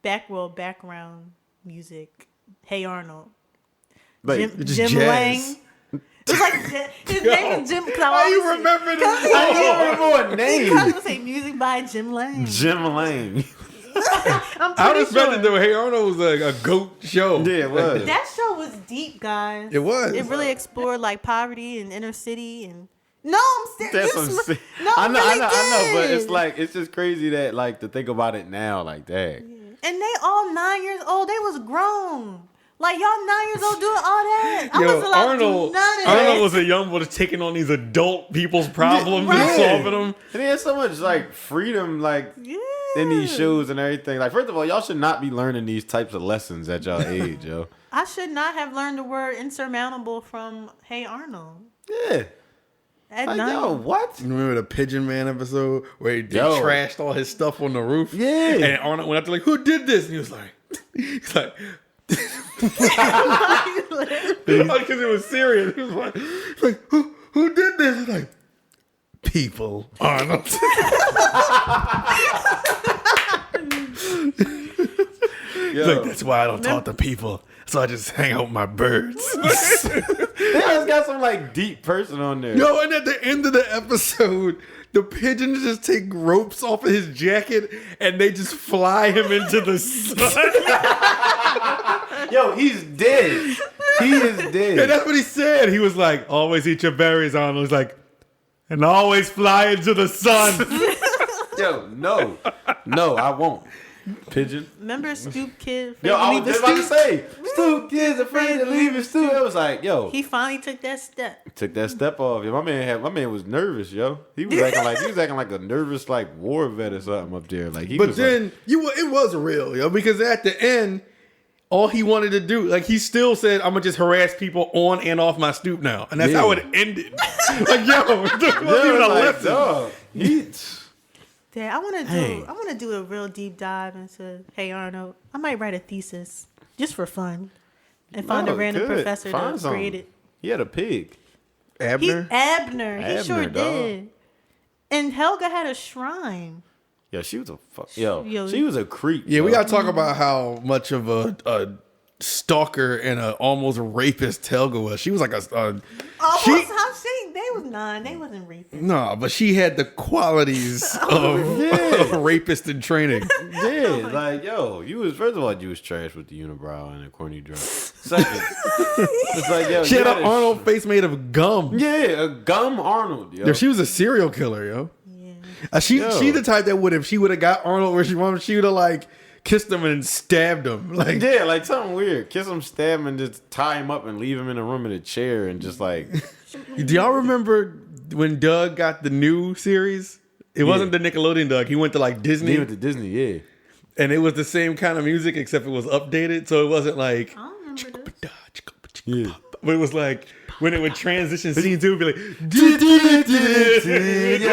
background music. Hey Arnold. Like, just Jim jazz. Lang. It was like his name was Jim. How you remember this? I don't remember what name. I was gonna say music by Jim Lang. Jim Lang. I'm I pretty respected sure. though. Hey Arnold was like a goat show. Yeah, it was. That show was deep, guys. It was. It really explored like poverty and inner city and. No, I'm serious. That's what I'm saying. No, I know, really but did. it's like it's just crazy that like to think about it now, like that. And they all 9 years old. They was grown. Like y'all 9 years old doing all that. I Yo, wasn't allowed Arnold, to do none of that. Arnold was a young boy taking on these adult people's problems Right. and solving them. And he had so much like freedom, like Yeah. in these shows and everything. Like, first of all, y'all should not be learning these types of lessons at y'all age, yo. I should not have learned the word insurmountable from Hey Arnold. Yeah. At Like, 9. yo, what? You remember the Pigeon Man episode where they Yo. trashed all his stuff on the roof? Yeah. And Arnold went up to like, who did this? And he was like, he's like, because it was serious. He was like who did this? He's like, people, Arnold. He's like, that's why I don't talk to people. So I just hang out with my birds. They always got some like deep person on there. Yo, and at the end of the episode, the pigeons just take ropes off of his jacket and they just fly him into the sun. Yo, he's dead. He is dead. And that's what he said. He was like, always eat your berries, Arnold. He's like, and always fly into the sun. Yo, no. No, I won't. Pigeon. Remember Stoop Kid? Yo, I was Leave the just about to stoop? say, Stoop Kid's afraid to leave his stoop. I was like, yo, He finally took that step. took that step off. Yo, my man was nervous, yo. He was acting like a nervous like war vet or something up there. Like he But was then it was real, yo, because at the end, all he wanted to do, like he still said, I'm gonna just harass people on and off my stoop now. And that's Yeah. how it ended. Like, yo, it wasn't even a like, lesson. dog, Dad, I want to Dang. do a real deep dive into Hey Arnold. I might write a thesis just for fun and find a No, random good. professor Find to something. create it. He had a pig. Abner? He sure Abner, dog. did. And Helga had a shrine. Yo, she was a fuck. Yo, Yo. she was a creep. Yeah, we yo. gotta talk about how much of a stalker and a almost rapist Helga was. She was like Almost how they was none. They wasn't raping. no, but she had the qualities of a rapist in training. Yeah, like, yo, first of all, you was trash with the unibrow and a corny dress. Second, it's like, yo, She had an Arnold face made of gum. Yeah, a gum Arnold, yo. Yo, she was a serial killer, yo. She the type that if she would have got Arnold where she wanted, she would have like kissed him and stabbed him. Like yeah, like something weird. Kiss him, stab him, and just tie him up and leave him in a room in a chair and just like. Do y'all remember when Doug got the new series? It wasn't the Nickelodeon Doug. He went to like Disney. He went to Disney, yeah. And it was the same kind of music except it was updated, so it wasn't like. I don't remember this. Yeah. But it was like when it would transition scenes, it would be like. Yeah,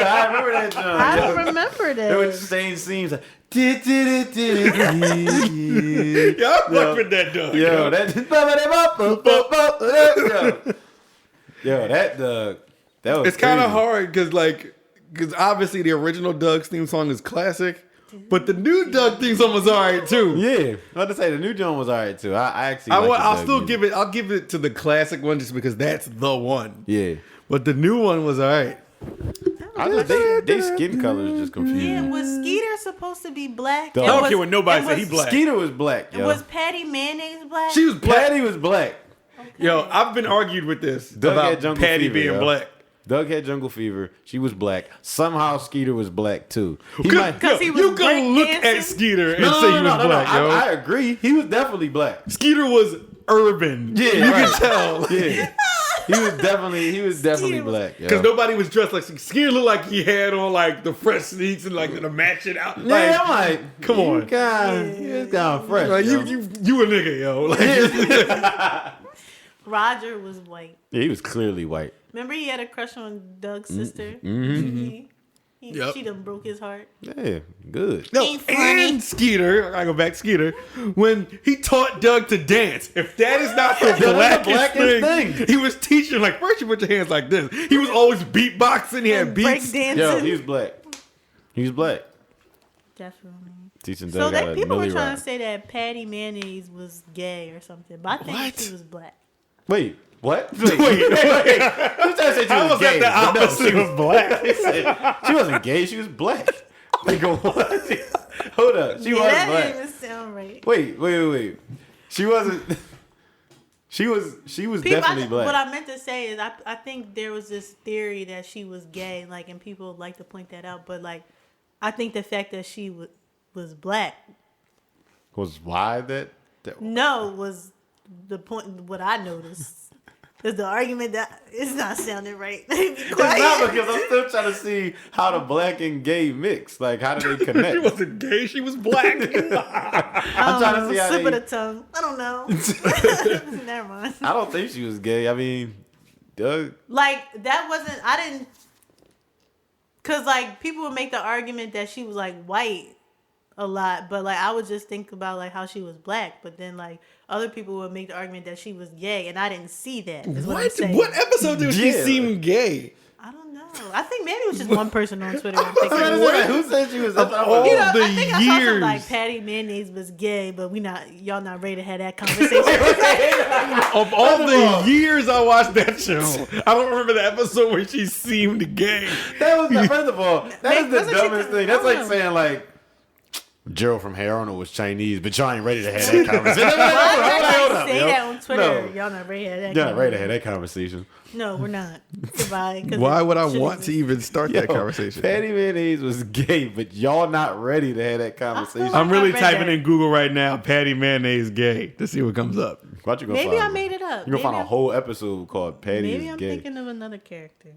I remember that. I don't remember It would this. same scenes. Like, Yeah, I fuck with that Doug. yo, that was. It's kind of crazy. hard because obviously the original Doug's theme song is classic, but the new Doug theme song was alright too. Yeah, I had to say the new John was alright too. I actually. I'll give it to the classic one just because that's the one. Yeah, But the new one was alright. they skin colors just confused Yeah, me. was Skeeter supposed to be black? Dog. I don't care what nobody say. He black. Skeeter was black. Yo. Was Patty Mayonnaise black? She was black. Patty was black. Yo, I've been argued with this Doug had about jungle Patty fever, being yo. black. Doug had jungle fever. She was black. Somehow Skeeter was black too. Because he was You can look breakdancing? at Skeeter and say he was black, yo. I agree. He was definitely black. Skeeter was urban. Yeah, you right. can tell. Yeah, he was definitely black. yo. Because nobody was dressed like Skeeter looked like he had on like the fresh sneaks and like the matching out. Yeah, I'm like, come on. you just kind of fresh. Like, yo. you a nigga, yo. Like, Roger was white. Yeah, he was clearly white. Remember he had a crush on Doug's sister? Yep. She done broke his heart. Yeah, good. no, Ain't funny. and Skeeter, I go back to Skeeter, when he taught Doug to dance. If that is not the blackest thing, he was teaching, like, first you put your hands like this. He was always beatboxing, he had Break beats. dancing. Yo, he was black. He was black. Definitely. Teaching So Doug how that to people were Millie trying rock. to say that Patty Mayonnaise was gay or something, but I think What? she was black. Wait, what? Wait. Who's trying to say she was gay? the But no, opposite of black? He said she wasn't gay. She was black. Like what? Hold up. She was that black. didn't even sound right. Wait. She wasn't. She was definitely black. What I meant to say is I think there was this theory that she was gay, like, and people like to point that out, but like I think the fact that she was black Was why that was the point. What I noticed is the argument that it's not sounding right. Be It's quiet. not, because I'm still trying to see how the black and gay mix. Like, how do they connect? She wasn't gay, she was black. I'm trying to see how slip they. of the tongue. I don't know. Never mind. I don't think she was gay. I mean, Doug. Like that wasn't. I didn't. Cause like people would make the argument that she was like white a lot, but like I would just think about like how she was black. But then like other people would make the argument that she was gay, and I didn't see that. Is what I'm saying. What episode did she Yeah. seem gay? I don't know. I think maybe it was just one person on Twitter. I'm thinking, Who said she was? all you know, the I think I saw years. something like Patty Mayonnaise was gay, but y'all not ready to have that conversation. Of all the years I watched that show, I don't remember the episode where she seemed gay. That was first of all, that is the Wasn't she dumbest thing. That's like saying like Gerald from Hey Arnold was Chinese, but y'all ain't ready to have that conversation. Why did yo. say that on Twitter? No. Y'all not ready to have that Y'all not ready to conversation. have that conversation. No, we're not. Goodbye. 'cause Why it would I shouldn't want to exist. even start Yo, that conversation? Patty Mayonnaise was gay, but y'all not ready to have that conversation. I'm really I read typing that. in Google right now, Patty Mayonnaise gay, to see what comes up. What you gonna Maybe find? I made it up. You're gonna find Maybe a whole episode called Patty Maybe is I'm gay. thinking of another character.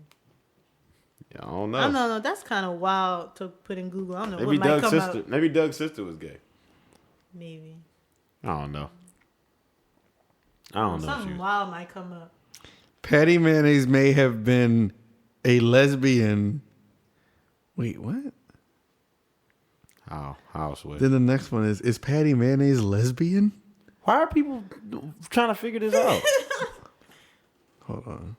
Yeah, I don't know. I don't know. That's kind of wild to put in Google. I don't know Maybe what might Doug's come sister. out. Maybe Doug's sister was gay. Maybe I don't know. I don't know. if she something was- wild might come up. Patty Mayonnaise may have been a lesbian. Wait, what? How sweet. Then the next one is Patty Mayonnaise lesbian? Why are people trying to figure this out? Hold on.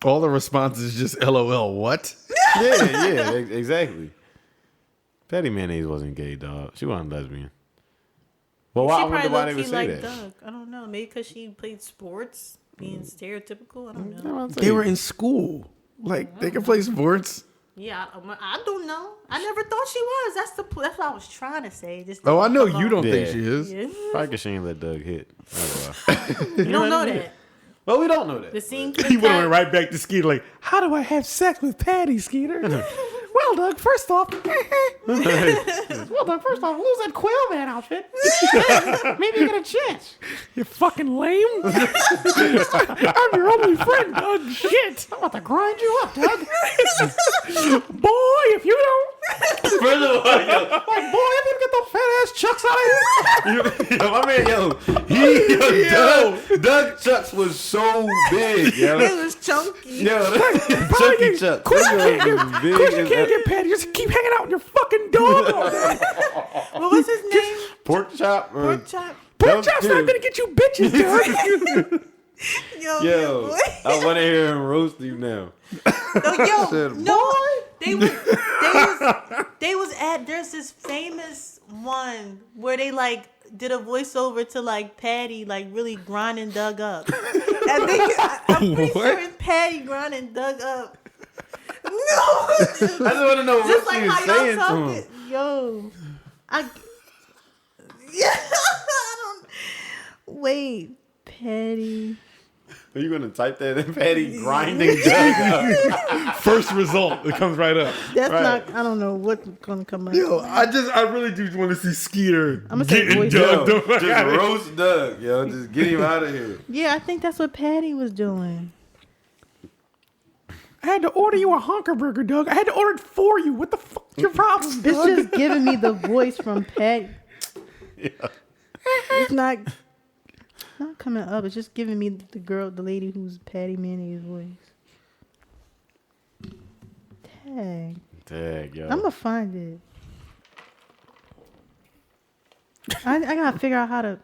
All the responses just LOL. What? Yeah, exactly. Patty Mayonnaise wasn't gay, dog. She wasn't lesbian. Well, why? I wonder why they would say that. Doug. I don't know. Maybe because she played sports, being stereotypical. I don't know. They were in school. Like, they can play sports. Yeah, I don't know. I never thought she was. That's what I was trying to say. Just Oh, I know come you on. don't think Yeah. she is. Yeah. Probably because she ain't let Doug hit. That's why. You don't know that. Well, we don't know that. The scene. He went right back to Skeeter like, how do I have sex with Patty, Skeeter? Well, Doug, first off, who's that Quailman outfit? Maybe you get a chance. You fucking lame. I'm your only friend, Doug. Shit. I'm about to grind you up, Doug. Boy, if you don't. First of all, yo, Like, boy, if you get those fat ass chucks out of here. yo, my man, Doug Chucks was so big, yo. It was chunky. Yo, Chucky Chucks. Of course you That can't girl get, was of big course you as can't get Patty. Just keep hanging out with your fucking dog all day. What was his name? Pork chop. Or, Pork chop. Pork chop's not gonna get you bitches, Doug. Yo, I want to hear him roast you now. They was at, there's this famous one where they like did a voiceover to like Patty like really grinding Doug up. I'm pretty sure it's Patty grinding Doug up. No, I just want to know just what like she was how y'all saying to talking. him. Yo, I don't. Wait, Patty. Are you gonna type that in? Patty grinding Doug up. First result, it comes right up. That's Right. not. I don't know what's gonna come up. Yo, I really do want to see Skeeter I'm gonna say getting voice. Doug Yo, the fuck just out of here. roast Doug, yo. Just get him out of here. Yeah, I think that's what Patty was doing. I had to order you a honker burger, Doug. I had to order it for you. What the fuck's your problem, It's Doug? just giving me the voice from Patty. It's not coming up. It's just giving me the lady who's Patty Mayonnaise voice. Dang, yo. I'm gonna find it. I gotta figure out how to.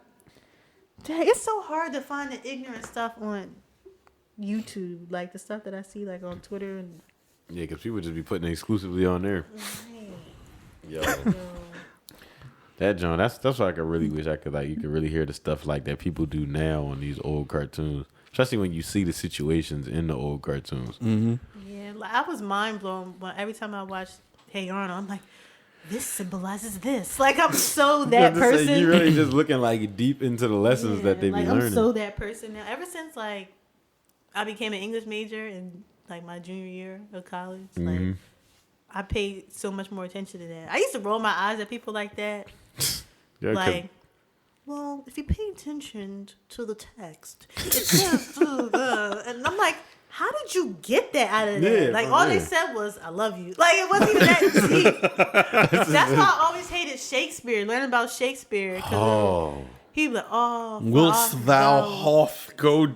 Dang, it's so hard to find the ignorant stuff on YouTube, like the stuff that I see like on Twitter and. Yeah, because people just be putting it exclusively on there. Yo. That John, that's why I could really wish I could like you could really hear the stuff like that people do now on these old cartoons, especially when you see the situations in the old cartoons. Mm-hmm. Yeah, like I was mind blown when every time I watched Hey Arnold, I'm like, this symbolizes this. Like I'm so that person. You really just looking like deep into the lessons that they like, be learning. I'm so that person now. Ever since like I became an English major in like my junior year of college, like I paid so much more attention to that. I used to roll my eyes at people like that. Yeah, 'cause- Like, well, if you pay attention to the text, it says, and I'm like, how did you get that out of that? Yeah, Like, for all they real. said was, I love you. Like, it wasn't even that deep. That's why I always hated Shakespeare, learning about Shakespeare. oh, He'd be like, oh, Whilst fuck, thou no. hoth go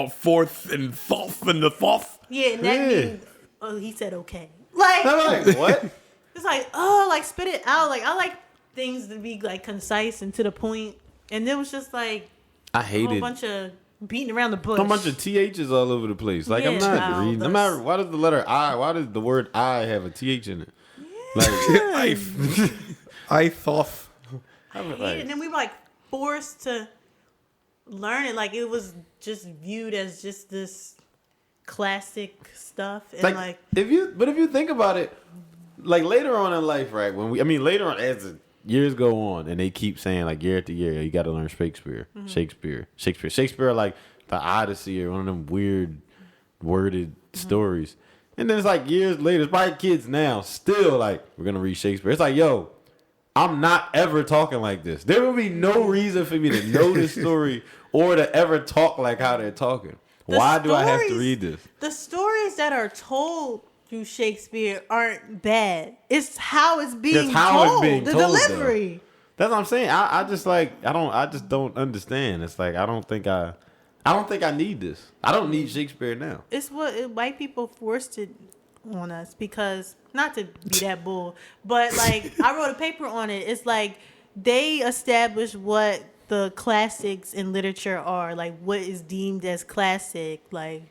forth and thoth and the thoth. Yeah, and that Yeah. means, oh, he said okay. Like, I'm like, what? it's like, oh, like, spit it out. Like, I like things to be, like, concise and to the point. And it was just, like, I a whole hated bunch of beating around the bush. a bunch of THs all over the place. Like I'm Yeah, not no, reading. No matter why does the letter I? Why does the word I have a TH in it? Like, I thoth. I was Yeah, like, and then we were like forced to learn it. Like it was just viewed as just this classic stuff, and like if you think about it, like later on in life, right? Later on as the years go on, and they keep saying like year after year, you got to learn Shakespeare, Shakespeare, like the Odyssey or one of them weird worded stories. And then it's like years later, it's probably kids now still like we're gonna read Shakespeare. It's like, yo, I'm not ever talking like this. There will be no reason for me to know this story or to ever talk like how they're talking. Why do I have to read this? The stories that are told through Shakespeare aren't bad. It's how it's being told. The delivery. That's what I'm saying. I just don't understand. It's like I don't think I need this. I don't need Shakespeare now. It's what white people forced it on us because, not to be that bull, but like I wrote a paper on it. It's like they established what the classics in literature are, like what is deemed as classic, like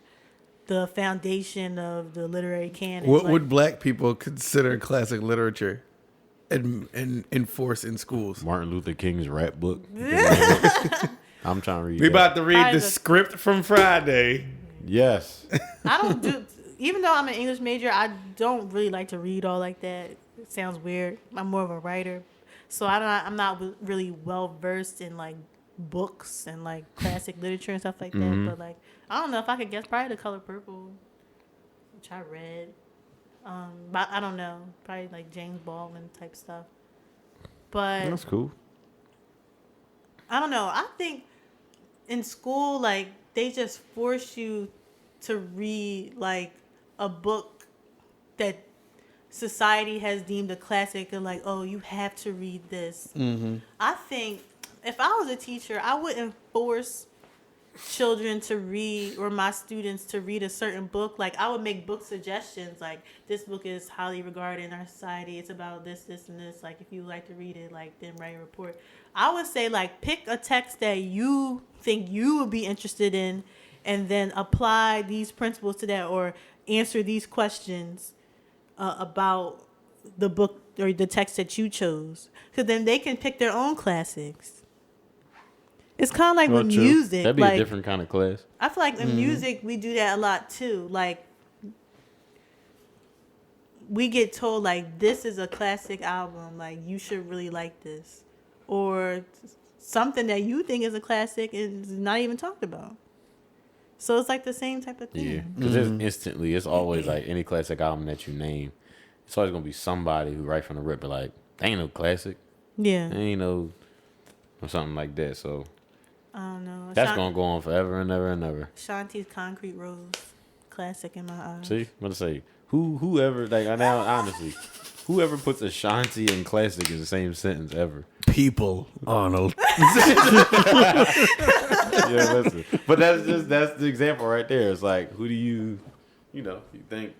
the foundation of the literary canon. What Like, would black people consider classic literature and enforce in schools? Martin Luther King's rap book. I'm trying to read. We that. about to read Probably the the- script from Friday. Yes. I don't do. Even though I'm an English major, I don't really like to read all like that. It sounds weird. I'm more of a writer, so I'm not really well versed in like books and like classic literature and stuff like that. But like, I don't know if I could guess. Probably The Color Purple, which I read. But I don't know. Probably like James Baldwin type stuff. But That's cool. I don't know. I think in school, like, they just force you to read like a book that society has deemed a classic, and like, oh, you have to read this. I think if I was a teacher, I wouldn't force children to read, or my students to read a certain book. Like, I would make book suggestions, like, this book is highly regarded in our society, it's about this, this, and this, like, if you like to read it, like, then write a report. I would say, like, pick a text that you think you would be interested in, and then apply these principles to that, or answer these questions about the book or the text that you chose, because then they can pick their own classics. It's kind of like with true. music. That'd be like, a different kind of class. I feel like in music we do that a lot too. Like, we get told like, this is a classic album, like you should really like this, or something that you think is a classic is not even talked about. So it's like the same type of thing. Yeah, because it's always like any classic album that you name, it's always gonna be somebody who right from the rip, but like, they ain't no classic, Yeah. they ain't no, or something like that. So I don't know. that's gonna go on forever and ever and ever. Shanti's Concrete Rose, classic in my eyes. See, what to say? Whoever, like, now honestly, whoever puts Ashanti and classic in the same sentence ever. People, Arnold. Yeah, listen. But that's the example right there. It's like, who do you think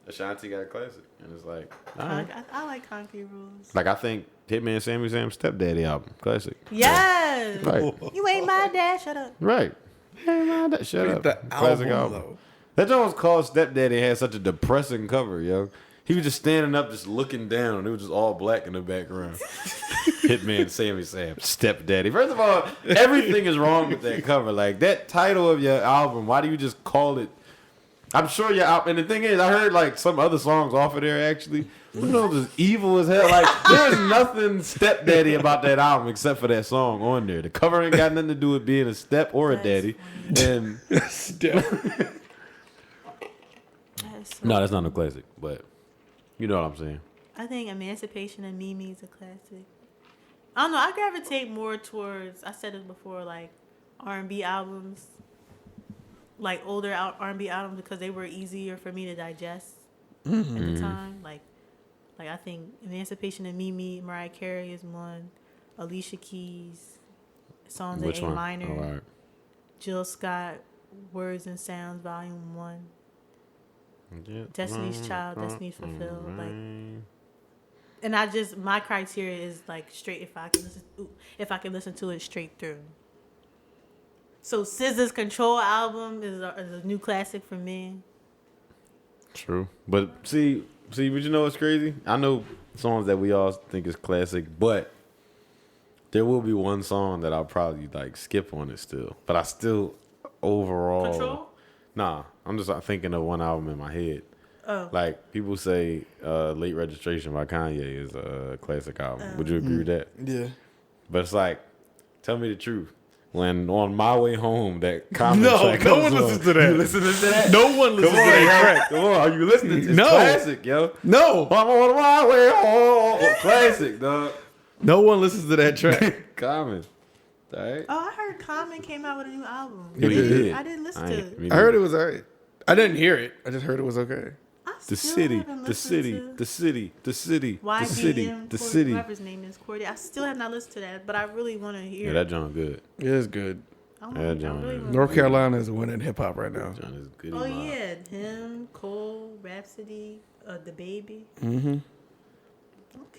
Ashanti got a classic, and it's like, all right. I like Concrete Rose. Like, I think Hitman Sammy Sam's Stepdaddy album, classic. Yes. Right. You ain't my dad. Shut up. Right. Hey man, shut up. The Classic album, album. though. That joint was called Stepdaddy. It had such a depressing cover, yo. He was just standing up, just looking down. It was just all black in the background. Hitman Sammy Sam, Stepdaddy. First of all, everything is wrong with that cover. Like, that title of your album, why do you just call it? I'm sure your album, and the thing is, I heard like some other songs off of there actually. You know, it was evil as hell. Like, there's nothing Stepdaddy about that album except for that song on there. The cover ain't got nothing to do with being a step or a daddy. And no, that's not a classic, but you know what I'm saying. I think Emancipation of Mimi is a classic. I don't know. I gravitate more towards, I said it before, like R&B albums, like older R&B albums, because they were easier for me to digest at the time. Like I think Emancipation of Mimi, Mariah Carey is one. Alicia Keys, songs Which in A one? minor. All right. Jill Scott, Words and Sounds, Volume 1. Yeah. Destiny's Child, Destiny's Fulfilled. Like, and my criteria is like straight if I can listen to it straight through. So SZA's Control album is a new classic for me. True. But see, but you know what's crazy? I know songs that we all think is classic, but there will be one song that I'll probably like skip on it still. But I still overall Control? Nah, I'm just thinking of one album in my head. Oh. Like, people say Late Registration by Kanye is a classic album. Would you agree with that? Yeah. But it's like, tell me the truth. When on my way home, that Common No, track no comes one on, listens to that. You listening to that? No one listens Come on, to that yo. track. Come on, are you listening to it? It's No. classic, yo. No. I'm on my way home. Classic, dog. No one listens to that track. Common. All right. Oh, I heard Common came out with a new album. Yeah, he did. I didn't listen to it. I heard it was alright. I didn't hear it. I just heard it was okay. I The still city, haven't the listened city, to the city, the city, the city, YBM, the city. whoever his name is, Quartet. I still have not listened to that, but I really want to hear Yeah, that John good. It is good. that John is. North Carolina is winning hip hop right now. John is good. Oh yeah, him, Cole, Rhapsody, the baby. Mm-hmm.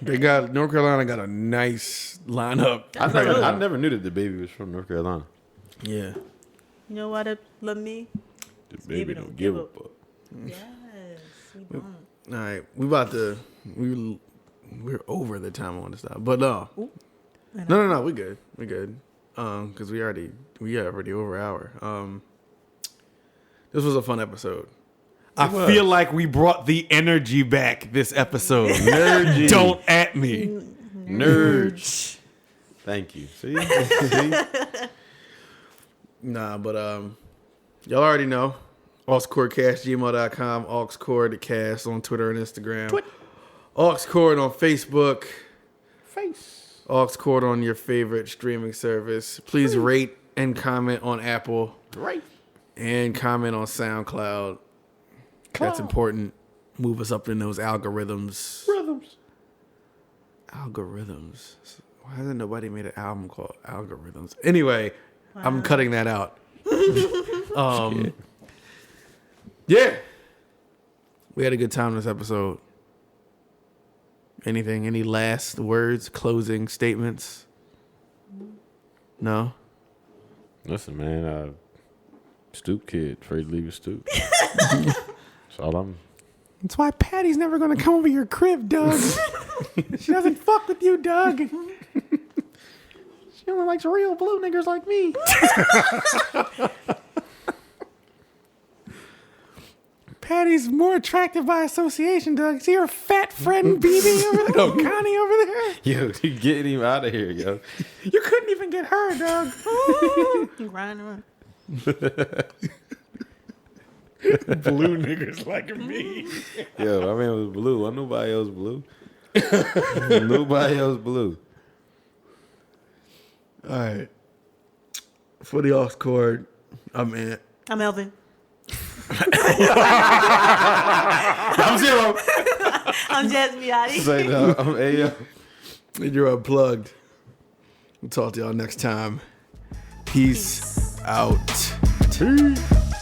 They got North Carolina got a nice lineup. I never knew that the baby was from North Carolina. Yeah. You know what? Love me. The baby don't give a fuck. Yes, we don't. All right, we're over the time I want to stop, but no, we good, because we already over an hour. This was a fun episode. I feel like we brought the energy back this episode. Nerdy. Don't at me. Nerds. Thank you. See? Nah, but y'all already know. AuxCordCast@gmail.com, AuxCordCast on Twitter and Instagram. AuxCord on Facebook. AuxCord on your favorite streaming service. Please rate and comment on Apple. Right. And comment on SoundCloud. That's important. Move us up in those algorithms. Algorithms. Why hasn't nobody made an album called Algorithms? Anyway, I'm cutting that out. Yeah. We had a good time this episode. Anything? Any last words? Closing statements? No? Listen, man. Stoop kid. Afraid to leave his stoop. That's all I'm... That's why Patty's never gonna come over your crib, Doug. She doesn't fuck with you, Doug. She only likes real blue niggers like me. Patty's more attractive by association, Doug. See her fat friend BB over there? Connie over there? Yo, you getting him out of here, yo. You couldn't even get her, Doug. You riding around. Blue niggers like me. Yo, I mean, it was blue. Wasn't nobody else blue. Nobody else blue. All right. For the AuxCord, I'm Ant. I'm Elvin. I'm Zero. I'm Jazz Miotti. Say no. I'm Ayo. And you're unplugged. We'll talk to y'all next time. Peace out. Peace.